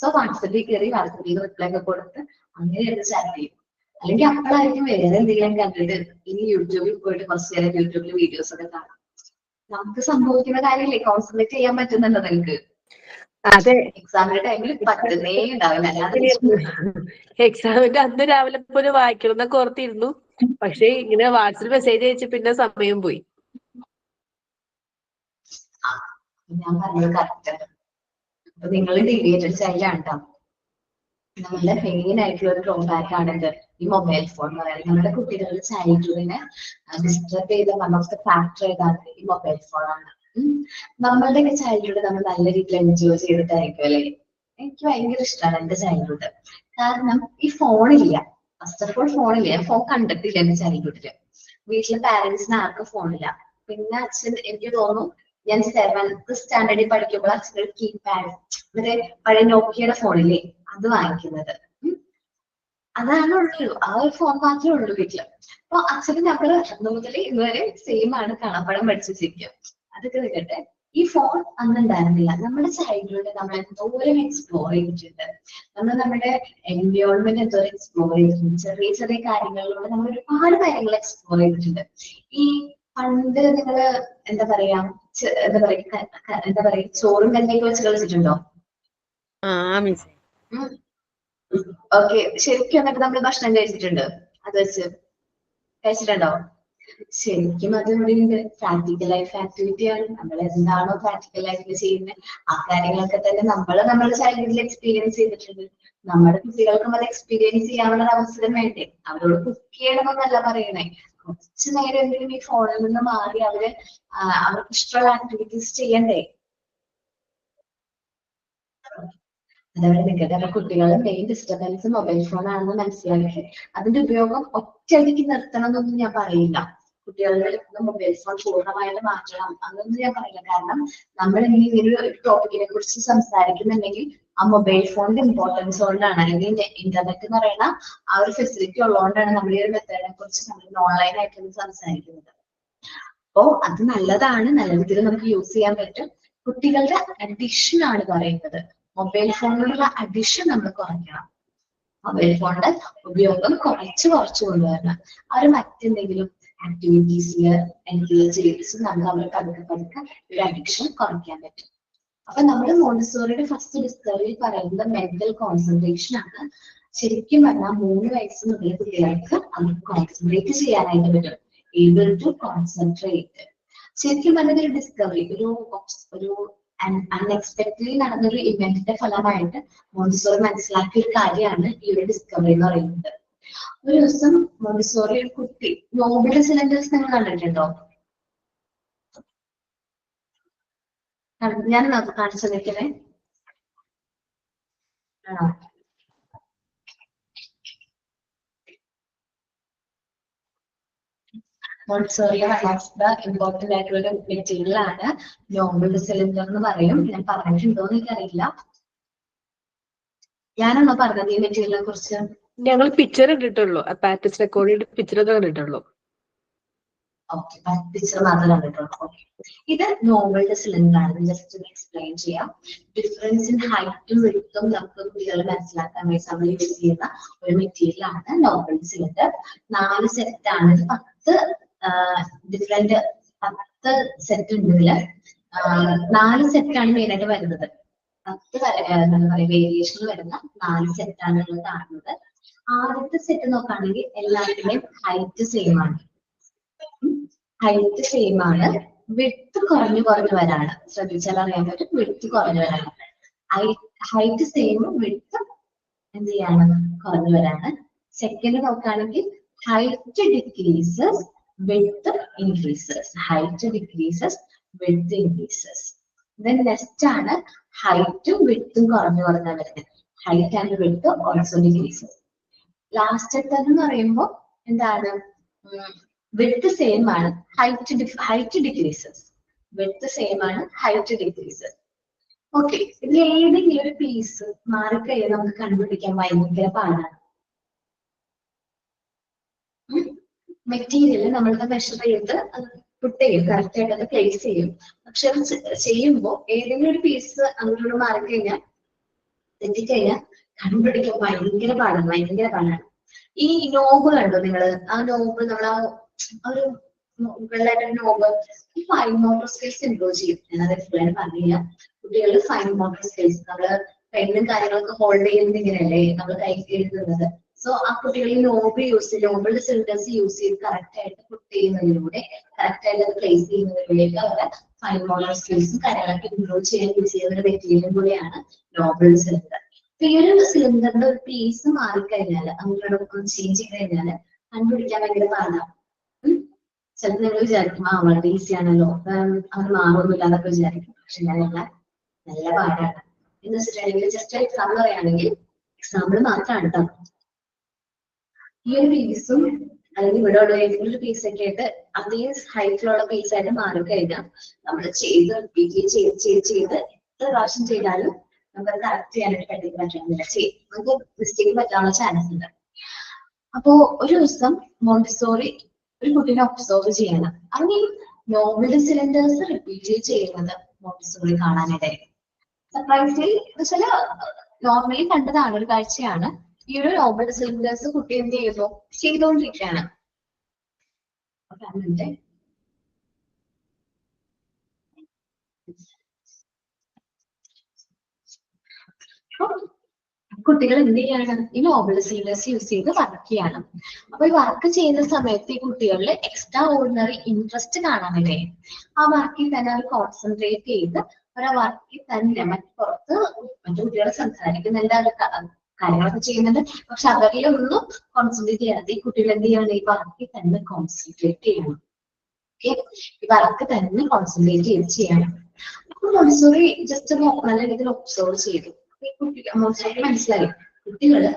സോ വാട്സപ്പിൽ കയറി വാട്സപ്പിൽ നിന്ന് റിപ്ലൈ ഒക്കെ കൊടുത്ത് അങ്ങനെ എടുത്ത് ചാറ്റ് ചെയ്യും. അല്ലെങ്കിൽ അപ്പോഴായിരിക്കും വേറെ എന്തെങ്കിലും കണ്ടിട്ട് ഇനി യൂട്യൂബിൽ പോയിട്ട് കുറച്ച് നേരം യൂട്യൂബിൽ വീഡിയോസ് ഒക്കെ കാണാം. നമുക്ക് സംഭവിക്കുന്ന കാര്യമില്ലേ, കോൺസെൻട്രേറ്റ് ചെയ്യാൻ പറ്റുന്നുണ്ടോ നിങ്ങൾക്ക്? അതെ, എക്സാമിന്റെ ടൈമിൽ പറ്റുന്നേ ഉണ്ടാവില്ല. അല്ലാതെ എക്സാമിന്റെ അന്ന് രാവിലെ പോലും വായിക്കണം എന്നൊക്കെ ഓർത്തിരുന്നു. പക്ഷെ ഇങ്ങനെ വാട്സപ്പ് മെസ്സേജ് അയച്ച് പിന്നെ സമയം പോയി. ഞാൻ പറഞ്ഞത് കറക്റ്റ്. അപ്പൊ നിങ്ങൾ ഡീവിയേറ്റഡ് ചൈൽഡാണ് കേട്ടോ. നമ്മളുടെ മെയിൻ ആയിട്ടുള്ള ഒരു ഡ്രോബാക്ക് ആണിത്, ഈ മൊബൈൽ ഫോൺ എന്ന് പറയുന്നത്. നമ്മുടെ കുട്ടികളുടെ ചൈൽഡ്ഹുഡിനെ ഡിസ്റ്റർബ് ചെയ്ത വൺ ഓഫ് ദ ഫാക്ടർ ഏതാണ്? ഈ മൊബൈൽ ഫോണാണ്. നമ്മളുടെ ചൈൽഡ്ഹുഡ് നമ്മൾ നല്ല രീതിയിൽ എൻജോയ് ചെയ്തിട്ടായിരിക്കും അല്ലേ? എനിക്ക് ഭയങ്കര ഇഷ്ടമാണ് എന്റെ ചൈൽഡ്ഹുഡ്. കാരണം ഈ ഫോണില്ല, ഫസ്റ്റ് ഓഫ് ഓൾ ഫോണില്ല. ഞാൻ ഫോൺ കണ്ടിട്ടില്ല എന്റെ ചൈൽഡ്ഹുഡില്. വീട്ടിലെ പാരന്റ്സിന് ആർക്കും ഫോണില്ല. പിന്നെ അച്ഛൻ, എനിക്ക് തോന്നുന്നു ഞാൻ 7th സ്റ്റാൻഡേർഡിൽ പഠിക്കുമ്പോൾ അച്ഛൻ്റെ കീപാഡ്, മറ്റേ പഴയ നോക്കിയുടെ ഫോണില്ലേ, അത് വാങ്ങിക്കുന്നത്. അതാണ് ഉള്ളൂ, ആ ഒരു ഫോൺ മാത്രമേ ഉള്ളൂ വീട്ടില്. അപ്പൊ അച്ഛന് ഞങ്ങള് അന്ന് മുതൽ ഇന്നുവരെ സെയിം ആണ് കാണാപ്പാടം പഠിച്ചു വെച്ചിരിക്കുക. അതൊക്കെ നിൽക്കട്ടെ. ഈ ഫോൺ അന്ന് ഉണ്ടായിരുന്നില്ല. നമ്മുടെ ചൈൽഡ്ഹുഡ് നമ്മൾ എന്തോരം എക്സ്പ്ലോർ ചെയ്തിട്ടുണ്ട്. നമ്മൾ നമ്മുടെ എൻവയോൺമെന്റ് എന്തോരം എക്സ്പ്ലോർ ചെയ്തിട്ടുണ്ട്. ചെറിയ ചെറിയ കാര്യങ്ങളിലൂടെ നമ്മൾ ഒരുപാട് കാര്യങ്ങൾ എക്സ്പ്ലോർ ചെയ്തിട്ടുണ്ട്. ഈ പണ്ട് നിങ്ങള് എന്താ പറയാ ചോറും കഞ്ഞിയൊക്കെ വെച്ച് കളിച്ചിട്ടുണ്ടോ? ഓക്കെ, ശരിക്കും എന്നിട്ട് നമ്മൾ ഭക്ഷണം കഴിച്ചിട്ടുണ്ട് അത് വെച്ച് കഴിച്ചിട്ടുണ്ടോ? ശരിക്കും അത് ഇവിടെ പ്രാക്ടിക്കൽ ലൈഫ് ആക്ടിവിറ്റി ആണ്. നമ്മൾ എന്താണോ പ്രാക്ടിക്കൽ ലൈഫിൽ ചെയ്യുന്നത് ആ കാര്യങ്ങളൊക്കെ തന്നെ നമ്മുടെ ചൈൽഡ്ഹുഡിൽ എക്സ്പീരിയൻസ് ചെയ്തിട്ടുണ്ട്. നമ്മുടെ കുട്ടികൾക്കും അത് എക്സ്പീരിയൻസ് ചെയ്യാനുള്ള ഒരു അവസരം വേണ്ടേ? അവരോട് കുക്ക് ചെയ്യണമെന്നല്ല പറയണേ, കുറച്ചു നേരം എന്തെങ്കിലും ഈ ഫോണിൽ നിന്ന് മാറി അവർക്ക് ഇഷ്ടമുള്ള ആക്ടിവിറ്റീസ് ചെയ്യണ്ടേ? അതേപോലെ നിൽക്കട്ടെ. കുട്ടികളുടെ മെയിൻ ഡിസ്റ്റർബൻസ് മൊബൈൽ ഫോൺ ആണെന്ന് മനസ്സിലാക്കി അതിന്റെ ഉപയോഗം ഒറ്റയടിക്ക് നിർത്തണം എന്നൊന്നും ഞാൻ പറയില്ല. കുട്ടികളുടെ മൊബൈൽ ഫോൺ പൂർണ്ണമായിട്ട് മാറ്റണം അതൊന്നും ഞാൻ പറയില്ല. കാരണം നമ്മൾ ഇനി ഒരു ടോപ്പിക്കിനെ കുറിച്ച് സംസാരിക്കുന്നുണ്ടെങ്കിൽ ആ മൊബൈൽ ഫോണിന്റെ ഇമ്പോർട്ടൻസ് കൊണ്ടാണ്, അല്ലെങ്കിൽ ഇന്റർനെറ്റ് എന്ന് പറയുന്ന ആ ഒരു ഫെസിലിറ്റി ഉള്ളതുകൊണ്ടാണ് നമ്മൾ ഈ ഒരു മെത്തേഡിനെ കുറിച്ച് നമ്മൾ ഓൺലൈൻ ആയിട്ട് സംസാരിക്കുന്നത്. അപ്പോ അത് നല്ലതാണ്, നല്ല രീതിയിൽ നമുക്ക് യൂസ് ചെയ്യാൻ പറ്റും. കുട്ടികളുടെ അഡിക്ഷൻ ആണ് പറയുന്നത്. മൊബൈൽ ഫോണിലുള്ള അഡിക്ഷൻ നമ്മൾ കുറയ്ക്കണം. മൊബൈൽ ഫോണിന്റെ ഉപയോഗം കുറച്ച് കൊണ്ടുവരണം. അവർ മറ്റെന്തെങ്കിലും ആക്ടിവിറ്റീസിൽ എൻഗേജ് ചെയ്ത് നമുക്ക് പതുക്കെ ഒരു അഡിക്ഷൻ കുറയ്ക്കാൻ പറ്റും. അപ്പൊ നമ്മൾ മോണ്ടിസോറിയുടെ ഫസ്റ്റ് ഡിസ്കവറി പറയുന്നത് മെന്റൽ കോൺസെൻട്രേഷൻ ആണ്. ശരിക്കും പറഞ്ഞാൽ 3 വയസ്സ് മുതൽ കുട്ടികൾക്ക് അവർക്ക് കോൺസെൻട്രേറ്റ് ചെയ്യാനായിട്ട് പറ്റും. Able to concentrate. ശരിക്കും പറഞ്ഞ ഒരു ഡിസ്കവറി, ഒരു അൺഎക്സ്പെക്ടഡ്ലി നടന്നൊരു ഇവന്റിന്റെ ഫലമായിട്ട് മോണ്ടിസോറി മനസ്സിലാക്കിയ ഒരു കാര്യമാണ് ഈ ഒരു ഡിസ്കവറി എന്ന് പറയുന്നത്. ഒരു ദിവസം മോണ്ടിസോറി ഒരു കുട്ടി നോബിൾ സിലിണ്ടേഴ്സ് നിങ്ങൾ കണ്ടിട്ടുണ്ടോ? ഞാൻ കാണിച്ചു നിൽക്കണേ. മോണ്ടിസോറി ഇമ്പോർട്ടന്റ് ആയിട്ടുള്ള മെറ്റീരിയൽ ആണ് നോബിൾ സിലിണ്ടർ എന്ന് പറയും. ഞാൻ പറഞ്ഞിട്ടുണ്ടോന്ന് എനിക്കറിയില്ല. ഞാനാണോ പറഞ്ഞത് ഈ മെറ്റീരിയലിനെ കുറിച്ച്? ഞങ്ങൾ പിക്ചർ ഇട്ടിട്ടുള്ളൂ, പാറ്റിസ് റെക്കോർഡിന്റെ പിക്ചർ കണ്ടിട്ടുള്ളൂ. ഓക്കെ, പിക്ചർ മാത്രമേ കണ്ടിട്ടുള്ളൂ. ഇത് നോബിളുടെ സിലിണ്ടർ ആണ്. ജസ്റ്റ് ഒന്ന് എക്സ്പ്ലെയിൻ ചെയ്യാം. ഡിഫറൻസ് ഇൻ ഹൈറ്റും വിഡ്ത്തും നമുക്ക് കുട്ടികൾ മനസ്സിലാക്കാൻ വേണ്ടി നമ്മൾ യൂസ് ചെയ്യുന്ന ഒരു മെറ്റീരിയൽ ആണ് നോബിൾ സിലിണ്ടർ. 4 സെറ്റ് ആണ്. 10 ഡിഫറെന്റ് 10 സെറ്റ് ഉണ്ട് ഇതില്. 4 സെറ്റാണ് മെയിൻ ആയിട്ട് വരുന്നത്. 10 എന്താ പറയുക വേരിയേഷൻ വരുന്ന 4 സെറ്റാണ് നമ്മൾ കാണുന്നത്. ആദ്യത്തെ സെറ്റ് നോക്കുകയാണെങ്കിൽ എല്ലാത്തിന്റെയും ഹൈറ്റ് സെയിം ആണ്. ഹൈറ്റ് സെയിം ആണ്. വിഡ്ത്ത് കുറഞ്ഞു വരാണ്. ശ്രദ്ധിച്ചാൽ അറിയാൻ പറ്റും, വിഡ്ത്ത് കുറഞ്ഞു വരാണ്. ഹൈറ്റ് സെയിമും വിഡ്ത്ത് എന്ത് ചെയ്യാണ്? കുറഞ്ഞു വരാണ്. സെക്കൻഡ് നോക്കുകയാണെങ്കിൽ height decreases width increases. Height decreases width increases. Then next ആണ് ഹൈറ്റും വിഡ്ത്തും കുറഞ്ഞു വരുന്നത്. Height and width also decreases. ലാസ്റ്റത്തെ എന്ന് പറയുമ്പോൾ എന്താണ്? വിഡ്ത്ത് സെയിം ആണ്, ഹൈറ്റ് ഡിക്രീസസ്. വിഡ്ത്ത് സെയിം ആണ്, ഹൈറ്റ് ഡിക്രീസസ്. ഓക്കെ, ഇതിൽ ഏതെങ്കിലും ഒരു പീസ് മാറിക്കഴിഞ്ഞാൽ നമുക്ക് കണ്ടുപിടിക്കാൻ ഭയങ്കര പാടാണ്. മെറ്റീരിയൽ നമ്മളുടെ മെഷർ ചെയ്ത് പുട്ട് ചെയ്യും, കറക്റ്റ് ആയിട്ട് അത് പ്ലേസ് ചെയ്യും. പക്ഷെ അത് ചെയ്യുമ്പോൾ ഏതെങ്കിലും ഒരു പീസ് അങ്ങോട്ട് മാറിക്കഴിഞ്ഞാൽ തെറ്റിക്കഴിഞ്ഞാൽ കണ്ടുപിടിക്കാൻ ഭയങ്കര പാടാണ്. ഈ നോബ് കണ്ടോ നിങ്ങള്? ആ നോബ് നമ്മൾ ഒരു വെള്ളായിട്ട് നോബ് ഈ ഫൈൻ മോട്ടോർ സ്കിൽസ് ഇംപ്രൂവ് ചെയ്യും. ഞാനത് എപ്പോഴും പറഞ്ഞില്ല. കുട്ടികളുടെ ഫൈൻ മോട്ടോർ സ്കിൽസ്, നമ്മള് പെണ്ണും കാര്യങ്ങളൊക്കെ ഹോൾഡ് ചെയ്യുന്നത് ഇങ്ങനെയല്ലേ നമ്മൾ കൈ എഴുതുന്നത്. സോ ആ കുട്ടികൾ നോബിളുടെ സിലിണ്ടേഴ്സ് യൂസ് ചെയ്ത് കറക്റ്റ് ആയിട്ട് പുട്ട് ചെയ്യുന്നതിലൂടെ, കറക്റ്റ് ആയിട്ട് അത് പ്ലേസ് ചെയ്യുന്നതിലൂടെയൊക്കെ അവരുടെ ഫൈൻ മോട്ടോർ സ്കിൽസും കാര്യങ്ങളൊക്കെ ഇംപ്രൂവ് ചെയ്യാൻ യൂസ് ചെയ്യുന്ന ഒരു മെറ്റീരിയലും കൂടിയാണ് നോബിൾ സിലിണ്ടർ. ഈ ഒരു സിലിണ്ടറിന്റെ ഒരു പീസ് മാറിക്കഴിഞ്ഞാൽ, അങ്ങോട്ടൊക്കെ ചേഞ്ച് ചെയ്ത് കഴിഞ്ഞാൽ കണ്ടുപിടിക്കാൻ ഭയങ്കര പാടാണ്. ചിലപ്പോൾ നിങ്ങൾ വിചാരിക്കും വളരെ ഈസി ആണല്ലോ, അങ്ങനെ മാറൊന്നുമില്ല എന്നൊക്കെ വിചാരിക്കും. പക്ഷെ ഞാനല്ല, നല്ല പാടാണ്. എന്ന് വെച്ചിട്ടുണ്ടെങ്കിൽ ജസ്റ്റ് എക്സാമ്പിൾ പറയുകയാണെങ്കിൽ, എക്സാമ്പിൾ മാത്രമാണ് കേട്ടോ. ഈ ഒരു പീസും അല്ലെങ്കിൽ ഇവിടെ ഉള്ള ഏതെങ്കിലും ഒരു പീസൊക്കെ ആയിട്ട് അതേ ഹൈറ്റിലുള്ള പീസായിട്ട് മാറിക്കഴിഞ്ഞാൽ നമ്മൾ റിപ്പീറ്റ് ചെയ്ത് എത്ര പ്രാവശ്യം ചെയ്താലും നമുക്കത് കറക്റ്റ് ചെയ്യാനായിട്ട് പറ്റുന്നില്ല. നമുക്ക് മിസ്റ്റേക്ക് പറ്റാനുള്ള ചാൻസ് ഉണ്ട്. അപ്പോ ഒരു ദിവസം മോണ്ടിസോറി ഒരു കുട്ടീനെ ഒബ്സർവ് ചെയ്യണം. അങ്ങനെ നോബിൾ സിലിണ്ടേഴ്സ് റിപ്പീറ്റ് ചെയ്യുന്നത് മോണ്ടിസോറി കാണാനിടയായി. സർപ്രൈസ്ലി വെച്ചാൽ നോർമലി കണ്ടതാണ്, ഒരു കാഴ്ചയാണ്. ഈ ഒരു നോബിൾ സിലിണ്ടേഴ്സ് കുട്ടി എന്ത് ചെയ്യുന്നു, ചെയ്തുകൊണ്ടിരിക്കുകയാണ്. കുട്ടികൾ എന്ത് ചെയ്യാണ്, ഈ നോബിൾ സിലിണ്ടേഴ്സ് യൂസ് ചെയ്ത് വർക്ക് ചെയ്യാണ്. അപ്പൊ ഈ വർക്ക് ചെയ്യുന്ന സമയത്ത് ഈ കുട്ടികളിൽ എക്സ്ട്രാ ഓർഡിനറി ഇൻട്രസ്റ്റ് കാണാനിടയായി. ആ വർക്കിൽ തന്നെ അവർ കോൺസെൻട്രേറ്റ് ചെയ്ത് അവരെ വർക്കിൽ തന്നെ പുറത്ത് മറ്റു കുട്ടികളെ സംസാരിക്കുന്നുണ്ട്, കാര്യങ്ങളൊക്കെ ചെയ്യുന്നുണ്ട്. പക്ഷെ അവരിലൊന്നും കോൺസെൻട്രേറ്റ് ചെയ്യാതെ ഈ കുട്ടികൾ എന്ത് ചെയ്യണം, ഈ വർക്കിൽ തന്നെ കോൺസെൻട്രേറ്റ് ചെയ്യണം. ഓക്കെ, ഈ വർക്ക് തന്നെ കോൺസെൻട്രേറ്റ് ചെയ്ത് ചെയ്യണം. അപ്പൊ മോണ്ടിസോറി ജസ്റ്റ് നല്ല രീതിയിൽ ഒബ്സർവ് ചെയ്തു. ഈ കുട്ടിക്ക് മോണ്ടിസോറി മനസ്സിലായി കുട്ടികള്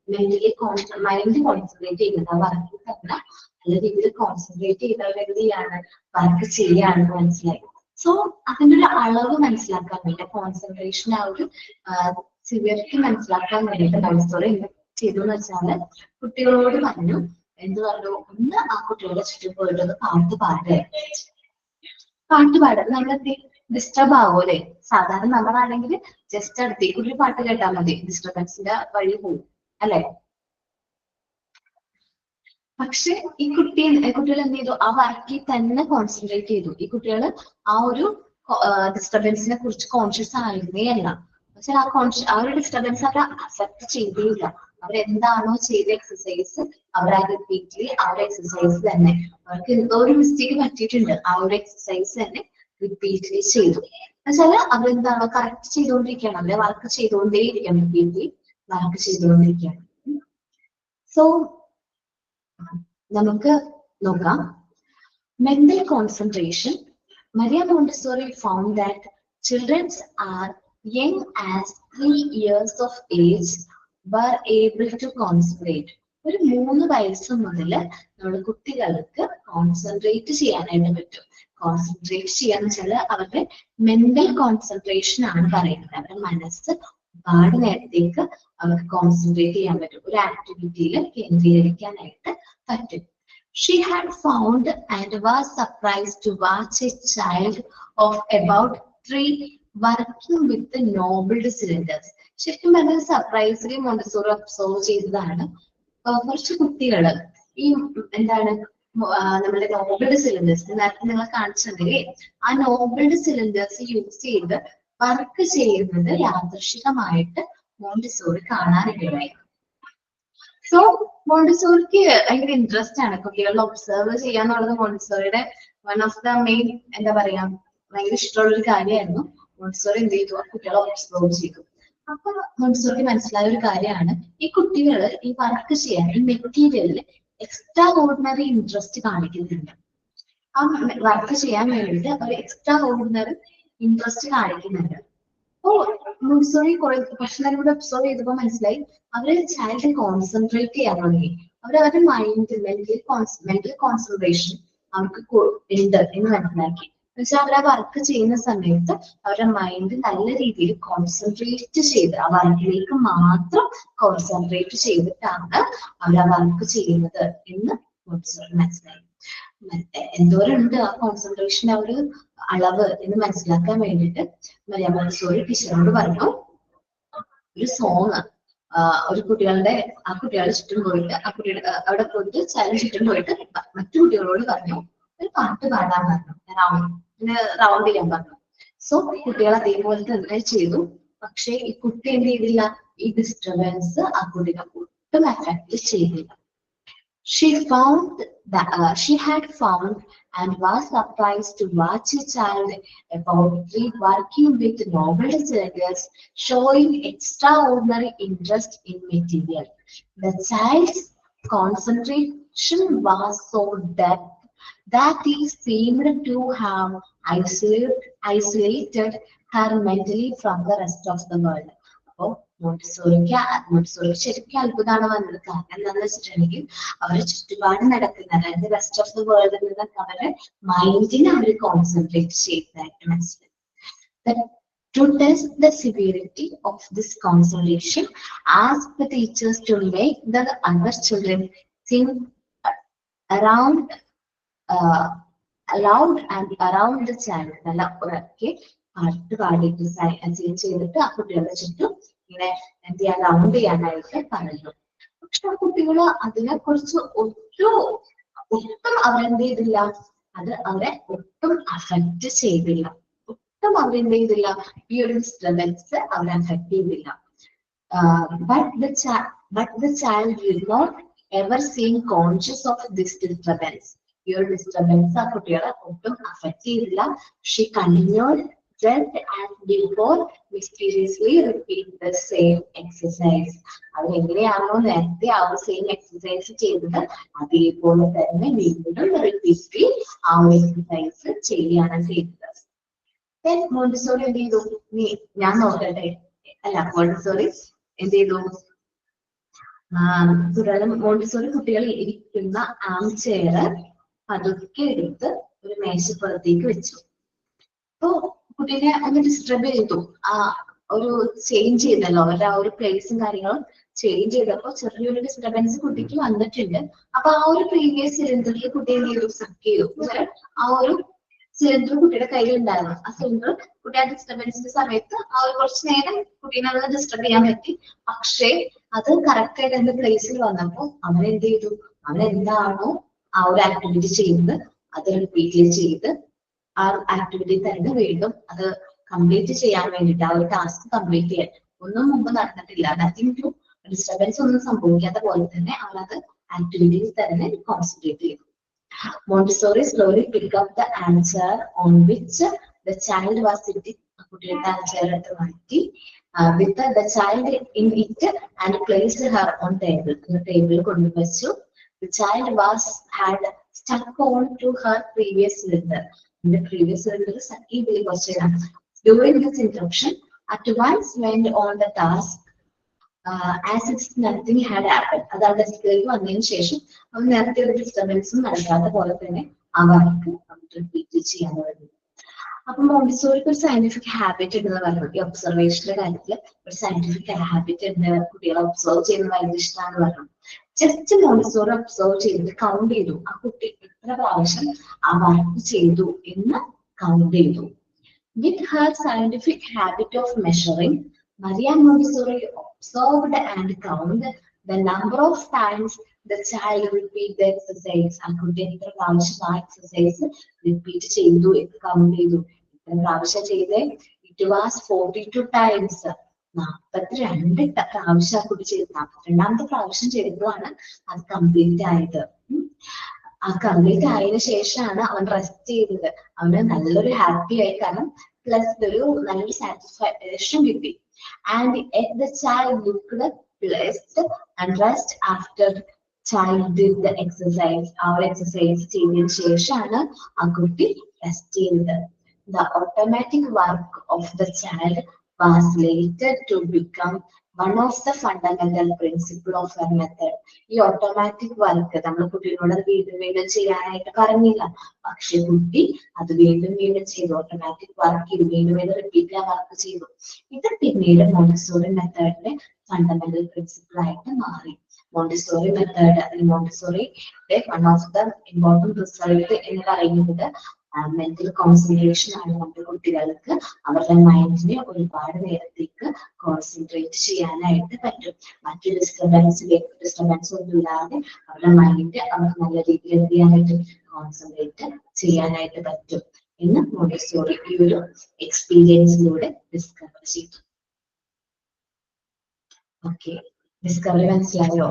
മൈൻഡ് കോൺസെൻട്രേറ്റ് ചെയ്യുന്നത് ആ വർക്കിൽ തന്നെ നല്ല രീതിയിൽ കോൺസെൻട്രേറ്റ് ചെയ്തവർ എന്ത് ചെയ്യാണ്, വർക്ക് ചെയ്യാണെന്ന് മനസ്സിലായി. സോ അതിന്റെ ഒരു അളവ് മനസ്സിലാക്കാൻ വേണ്ടി, കോൺസെൻട്രേഷൻ ആ ഒരു സിവിയറിറ്റി മനസ്സിലാക്കാൻ വേണ്ടിയിട്ട് മോണ്ടിസോറി എന്ത് ചെയ്തു എന്ന് വെച്ചാല് കുട്ടികളോട് പറഞ്ഞു, എന്ത് പറഞ്ഞു, ഒന്ന് ആ കുട്ടികളുടെ ചുറ്റും പോയിട്ട് പാട്ട് പാടുക. നമ്മളെന്ത് ഡിസ്റ്റർബ് ആവൂലെ, സാധാരണ നമ്മളാണെങ്കിൽ ജസ്റ്റ് അടുത്തേക്ക് ഒരു പാട്ട് കേട്ടാൽ മതി, ഡിസ്റ്റർബൻസിന്റെ വഴി പോകും അല്ലെ. പക്ഷെ ഈ കുട്ടികൾ എന്ത് ചെയ്തു, ആ വർക്കിൽ തന്നെ കോൺസെൻട്രേറ്റ് ചെയ്തു. ഈ കുട്ടികൾ ആ ഒരു ഡിസ്റ്റർബൻസിനെ കുറിച്ച് കോൺഷ്യസ് ആയിരുന്നേ അല്ല. പക്ഷെ ആ ഒരു ഡിസ്റ്റർബൻസ് അവരെ അഫക്ട് ചെയ്തേയില്ല. അവരെന്താണോ ചെയ്ത എക്സസൈസ് അവർ ആ റിപ്പീറ്റ്ലി ആ ഒരു എക്സസൈസ് തന്നെ, അവർക്ക് എന്തോ ഒരു മിസ്റ്റേക്ക് പറ്റിയിട്ടുണ്ട്, ആ ഒരു എക്സസൈസ് തന്നെ റിപ്പീറ്റ്ലി ചെയ്തു. എന്നുവെച്ചാല് അവരെന്താണോ കറക്റ്റ് ചെയ്തുകൊണ്ടിരിക്കുകയാണ്, അവരെ വർക്ക് ചെയ്തുകൊണ്ടേയിരിക്കണം, റിപ്പീറ്റ്ലി വർക്ക് ചെയ്തുകൊണ്ടിരിക്കുകയാണ്. സോ നമുക്ക് നോക്കാം. Mental concentration. Maria Montessori found that children are young as 3 years of age were able to concentrate. ഒരു 3 വയസ്സ് മുതൽ നമ്മുടെ കുട്ടികൾക്ക് കോൺസെൻട്രേറ്റ് ചെയ്യാനായിട്ട് പറ്റും. കോൺസെൻട്രേറ്റ് ചെയ്യാന്ന് വെച്ചാൽ അവരുടെ മെന്റൽ കോൺസെൻട്രേഷൻ ആണ് പറയുന്നത്. അവരുടെ മനസ്സ് ഒരുപാട് നേരത്തേക്ക് അവർക്ക് കോൺസെൻട്രേറ്റ് ചെയ്യാൻ പറ്റും, ഒരു ആക്ടിവിറ്റിയിൽ കേന്ദ്രീകരിക്കാനായിട്ട് പറ്റും. She had found and was surprised to watch a child of about 3 working with the noble cylinders. ശരിക്കും പറഞ്ഞാൽ സർപ്രൈസിലി മോണ്ടിസോറി ഒബ്സർവ് ചെയ്തതാണ്. കുറച്ച് കുട്ടികള് ഈ എന്താണ് നമ്മുടെ നോബിൾഡ് സിലിണ്ടേഴ്സ് നേരത്തെ നിങ്ങൾ കാണിച്ചിട്ടുണ്ടെങ്കിൽ ആ നോബിൾഡ് സിലിണ്ടേഴ്സ് യൂസ് ചെയ്ത് വർക്ക് ചെയ്യുന്നത് യാദൃശികമായിട്ട് മോണ്ടിസോറി കാണാനിടയായി. സോ മോണ്ടിസോറിക്ക് ഭയങ്കര ഇൻട്രസ്റ്റ് ആണ് കുട്ടികളെ ഒബ്സർവ് ചെയ്യാന്നുള്ളത്. മോണ്ടിസോറിയുടെ വൺ ഓഫ് ദ മെയിൻ എന്താ പറയാ ഭയങ്കര ഇഷ്ടമുള്ള ഒരു കാര്യമായിരുന്നു. മോണ്ടിസോറി എന്ത് ചെയ്തു, കുട്ടികളെ ഒബ്സർവ് ചെയ്തു. അപ്പൊ മോണ്ടിസോറിക്ക് മനസ്സിലായ ഒരു കാര്യമാണ്, ഈ കുട്ടികള് ഈ വർക്ക് ചെയ്യാൻ ഈ മെറ്റീരിയലിൽ എക്സ്ട്രാ ഓർഡിനറി ഇൻട്രസ്റ്റ് കാണിക്കുന്നുണ്ട്. ആ വർക്ക് ചെയ്യാൻ വേണ്ടിയിട്ട് അവർ എക്സ്ട്രാ ഓർഡിനറി ഇൻട്രസ്റ്റ് കാണിക്കുന്നുണ്ട്. അപ്പോ മോണ്ടിസോറി കുറച്ചു നേരം കൂടെ ഒബ്സർവ് ചെയ്തപ്പോ മനസ്സിലായി അവര് ചൈൽഡ് കോൺസെൻട്രേറ്റ് ചെയ്യാൻ തുടങ്ങി. അവരുടെ മൈൻഡ് മെന്റൽ കോൺസെൻട്രേഷൻ അവർക്ക് ഉണ്ട് എന്ന് മനസ്സിലാക്കി. എന്നുവെച്ചാൽ അവർ ആ വർക്ക് ചെയ്യുന്ന സമയത്ത് അവരുടെ മൈൻഡ് നല്ല രീതിയിൽ കോൺസെൻട്രേറ്റ് ചെയ്ത് ആ വർക്കിലേക്ക് മാത്രം കോൺസെൻട്രേറ്റ് ചെയ്തിട്ടാണ് അവർ ആ വർക്ക് ചെയ്യുന്നത് എന്ന് മോണ്ടിസോറി മനസ്സിലായി. എന്തോരുണ്ട് ആ കോൺസെൻട്രേഷൻ ആ ഒരു അളവ് എന്ന് മനസ്സിലാക്കാൻ വേണ്ടിയിട്ട് മരിയ മോണ്ടിസോറി ടീച്ചറോട് പറഞ്ഞു, ഒരു സോങ് ഒരു ആ കുട്ടികളുടെ ചുറ്റും പോയിട്ട് ആ കുട്ടിയുടെ അവിടെ പോയിട്ട് ചൈൽഡ് ചുറ്റും പോയിട്ട് മറ്റു കുട്ടികളോട് പറഞ്ഞു ഒരു പാട്ട് പാടാൻ പറഞ്ഞു, റൗണ്ട് ചെയ്യാൻ പറഞ്ഞു. സോ കുട്ടികൾ അതേപോലെ തന്നെ ചെയ്തു. പക്ഷെ ഈ കുട്ടി എന്ത് ചെയ്തില്ല, ഈ ഡിസ്റ്റർബൻസ് ആ കുട്ടിനെ ഒട്ടും അഫക്ട് ചെയ്തില്ല. She had found and was surprised to watch a child about 3 working with noble cylinders showing extraordinary interest in material. The child's concentration was so depth that he seemed to have isolated her mentally from the rest of the world. അപ്പോ മോണ്ടിസോറിക്ക് ശരിക്കും അത്ഭുതമാണ് വന്നത്. കാരണം എന്താണെന്ന് വെച്ചിട്ടുണ്ടെങ്കിൽ അവരുടെ ചുറ്റുപാട് നടക്കുന്ന, അതായത് റെസ്റ്റ് ഓഫ് ദ വേൾഡിൽ നിന്നൊക്കെ അവരുടെ മൈൻഡിനെ അവർ കോൺസെൻട്രേറ്റ് ചെയ്തതായിട്ട് മനസ്സിലായി. To test the severity of this concentration, ask the teachers to make the other children think aloud and around the child. നല്ല ഉറക്കെ പാട്ട് പാടിയിട്ട് സീൻ ചെയ്തിട്ട് ആ കുട്ടികളുടെ ചുറ്റും ഇങ്ങനെ എന്ത് ചെയ്യാൻ റൗണ്ട് ചെയ്യാനായിട്ട് പറഞ്ഞു. പക്ഷെ ആ കുട്ടികൾ അതിനെ കുറിച്ച് ഒട്ടും അവരെന്ത് ചെയ്തില്ല, അത് അവരെ ഒട്ടും അഫക്റ്റ് ചെയ്തില്ല, ഒട്ടും അവരെന്ത് ചെയ്തില്ല, ഈ ഒരു ഡിസ്റ്റർബൻസ് അവരെ അഫക്റ്റ് ചെയ്തില്ല. But the child did not ever seem conscious of this disturbance. ഈ ഒരു ഡിസ്റ്റർബൻസ് ആ കുട്ടികളെ ഒട്ടും അഫക്റ്റ് ചെയ്തില്ല. She continued just as before, mysteriously repeat the same exercise. അത് എങ്ങനെയാണോ നേരത്തെ ആ ഒരു സെയിം എക്സസൈസ് ചെയ്തത് അതേപോലെ തന്നെ വീണ്ടും റിപ്പീറ്റ് ആ ഒരു എക്സസൈസ് ചെയ്യാണ് ചെയ്തത്. മോണ്ടിസോറി എന്ത് ചെയ്തു, ഞാൻ നോക്കട്ടെ, അല്ല മോണ്ടിസോറി എന്ത് ചെയ്തു, മോണ്ടിസോറി കുട്ടികൾ ഇരിക്കുന്ന ആം ചെയർ പതുക്കെ എടുത്ത് ഒരു മേശപ്പുറത്തേക്ക് വെച്ചു. അപ്പോ കുട്ടീനെ ഒന്ന് ഡിസ്റ്റർബ് ചെയ്തു, ആ ഒരു ചേഞ്ച് ചെയ്തല്ലോ, അവരുടെ ആ ഒരു പ്ലേസും കാര്യങ്ങളും ചേഞ്ച് ചെയ്തപ്പോ ചെറിയൊരു ഡിസ്റ്റർബൻസ് കുട്ടിക്ക് വന്നിട്ടുണ്ട്. അപ്പൊ ആ ഒരു പ്രീവിയസ് സിലിണ്ടറിൽ കുട്ടി എന്ത് ചെയ്തു, സക്ക് ചെയ്തു. ആ ഒരു സിലിണ്ടർ കുട്ടിയുടെ കയ്യിൽ ഉണ്ടായിരുന്നു. ആ സിലിണ്ടർ കുട്ടി ആ ഡിസ്റ്റർബൻസിന്റെ സമയത്ത് ആ ഒരു കുറച്ച് നേരം കുട്ടീനെ അത് ഡിസ്റ്റർബ് ചെയ്യാൻ പറ്റി. പക്ഷേ അത് കറക്റ്റ് ആയിട്ട് എന്റെ പ്ലേസിൽ വന്നപ്പോ അവൻ എന്ത് ചെയ്തു, അവൻ എന്താണോ ആ ഒരു ആക്ടിവിറ്റി ചെയ്തത് അത് റിപ്പീറ്റ് ചെയ്ത് ആ ആക്ടിവിറ്റി തന്നെ വീണ്ടും അത് കംപ്ലീറ്റ് ചെയ്യാൻ വേണ്ടിയിട്ട്, ആ ഒരു ടാസ്ക് കംപ്ലീറ്റ് ചെയ്യാൻ ഒന്നും മുമ്പ് നടന്നിട്ടില്ല, നത്തിങ് ടു ഡിസ്റ്റർബൻസ് ഒന്നും സംഭവിക്കാത്ത പോലെ തന്നെ അവരത് ആക്ടിവിറ്റീസ് തന്നെ കോൺസെൻട്രേറ്റ് ചെയ്തു. Montessori slowly picked up the answer on which the child was sitting. കുട്ടിയുടെ answer എടുത്ത് മാറ്റി with the child in it and placed her on table. ടേബിളിൽ കൊണ്ടുവച്ചു. The child had stuck on to her previous cylinder. The previous cylinder സക്കീതിൽ കുറച്ച്. During this interruption, at once went on the task as if nothing had happened. അത് ആ ഡെസ്കിലേക്ക് വന്നതിന് ശേഷം അവൻ നേരത്തെ ഒരു ഡിസ്റ്റർബൻസും നടക്കാത്ത പോലെ തന്നെ ആ വർക്ക് റിപ്പീറ്റ് ചെയ്യാൻ തുടങ്ങി. അപ്പൊ മോണ്ടിസോറിക്ക് ഒരു സയന്റിഫിക് ഹാബിറ്റ് ഉണ്ടെന്ന് പറഞ്ഞു. ഈ ഒബ്സർവേഷന്റെ കാര്യത്തിൽ ഒരു സയന്റിഫിക് ഹാബിറ്റ് ഉണ്ട്, കുട്ടികളെ ഒബ്സർവ് ചെയ്യുന്നത് ഭയങ്കര ഇഷ്ടമാണെന്ന് പറഞ്ഞു. ജസ്റ്റ് മോണ്ടിസോറി ഒബ്സർവ് ചെയ്തിട്ട് കൗണ്ട് ചെയ്തു, ആ കുട്ടി എത്ര പ്രാവശ്യം ആ വർക്ക് ചെയ്തു എന്ന് കൗണ്ട് ചെയ്തു. With her scientific habit of measuring, Maria Montessori observed and counted the number of times the child repeat the exercise. ആ കുട്ടി എത്ര പ്രാവശ്യം ആ എക്സസൈസ് റിപ്പീറ്റ് ചെയ്തു എന്ന് കൗണ്ട് ചെയ്തു. എത്ര പ്രാവശ്യം ചെയ്തേ? It was 42 times. 42 പ്രാവശ്യം ആ കുട്ടി ചെയ്തു. 42ാമത്തെ പ്രാവശ്യം ചെയ്തപ്പോഴാണ് അത് കംപ്ലീറ്റ് ആയത്. ആ കംപ്ലീറ്റ് ആയതിനു ശേഷമാണ് അവൻ റെസ്റ്റ് ചെയ്തത്. അവന് നല്ലൊരു ഹാപ്പി ആയി, കാരണം പ്ലസ് ഒരു നല്ലൊരു സാറ്റിസ്ഫാക്ഷൻ കിട്ടി. And the child looked blessed and rest after child did the exercise. Our exercise ചെയ്തതിനു ശേഷമാണ് ആ കുട്ടി റെസ്റ്റ് ചെയ്തത്. The automatic work of the child was later to become one of the fundamental principle of her method. ഈ ഓട്ടോമാറ്റിക് വർക്ക് നമ്മൾ കുട്ടികളോട് അത് വീണ്ടും വീണ്ടും ചെയ്യാനായിട്ട് പറഞ്ഞില്ല, പക്ഷെ കുട്ടി അത് വീണ്ടും വീണ്ടും ചെയ്തു. ഓട്ടോമാറ്റിക് വർക്ക് ഇത് വീണ്ടും വീണ്ടും റിപ്പീറ്റ് വർക്ക് ചെയ്തു. ഇത് പിന്നീട് മോണ്ടിസോറി മെത്തേഡിന്റെ ഫണ്ടമെന്റൽ പ്രിൻസിപ്പിൾ ആയിട്ട് മാറി. മോണ്ടിസോറി മെത്തേഡ്, അല്ലെങ്കിൽ മോണ്ടിസോറിയുടെ one of the important result എന്ന് പറയുന്നത് മെന്റൽ കോൺസെൻട്രേഷൻ ആണ്. നമ്മുടെ കുട്ടികൾക്ക് അവരുടെ മൈൻഡിനെ ഒരുപാട് നേരത്തേക്ക് കോൺസെൻട്രേറ്റ് ചെയ്യാനായിട്ട് പറ്റും. മറ്റു ഡിസ്റ്റർബൻസ് ഒന്നും ഇല്ലാതെ അവരുടെ മൈൻഡ് അവർക്ക് നല്ല രീതിയിൽ എന്ത് ചെയ്യാനായിട്ട് കോൺസെൻട്രേറ്റ് ചെയ്യാനായിട്ട് പറ്റും എന്ന് മോണ്ടിസോറി ഈ ഒരു എക്സ്പീരിയൻസിലൂടെ ഡിസ്കവർ ചെയ്തു. ഓക്കെ, ഡിസ്കവറി മനസ്സിലായോ?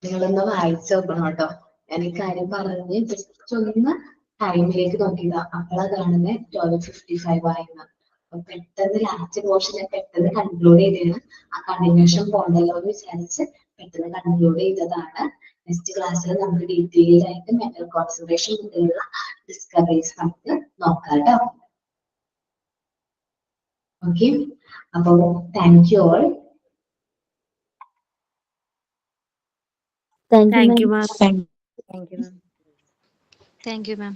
നിങ്ങളൊന്ന് വായിച്ചു നോക്കണം കേട്ടോ. ഞാൻ ഈ കാര്യം പറഞ്ഞ് ജസ്റ്റ് ഒന്ന് ടൈമിലേക്ക് നോക്കിയതാ, അപ്പോഴാ കാണുന്നത് 12:55 ആയിരുന്നു. അപ്പൊ പെട്ടെന്ന് ലാസ്റ്റ് പോർഷൻ പെട്ടെന്ന് കൺക്ലൂഡ് ചെയ്തതാണ്. ആ കണ്ടിന്യൂഷൻ പോകണ്ടല്ലോ എന്ന് വിചാരിച്ച് പെട്ടെന്ന് കൺക്ലൂഡ് ചെയ്തതാണ്. നെക്സ്റ്റ് ക്ലാസ്സിൽ നമുക്ക് ഡീറ്റെയിൽ ആയിട്ട് മെന്റൽ കോൺസെൻട്രേഷൻ കുട്ടികളുടെ ഡിസ്കവറീസ് നമുക്ക് നോക്കാം കേട്ടോ. ഓക്കെ, അപ്പൊ thank you all. Thank you, ma'am. Thank you, ma'am. Thank you, ma'am.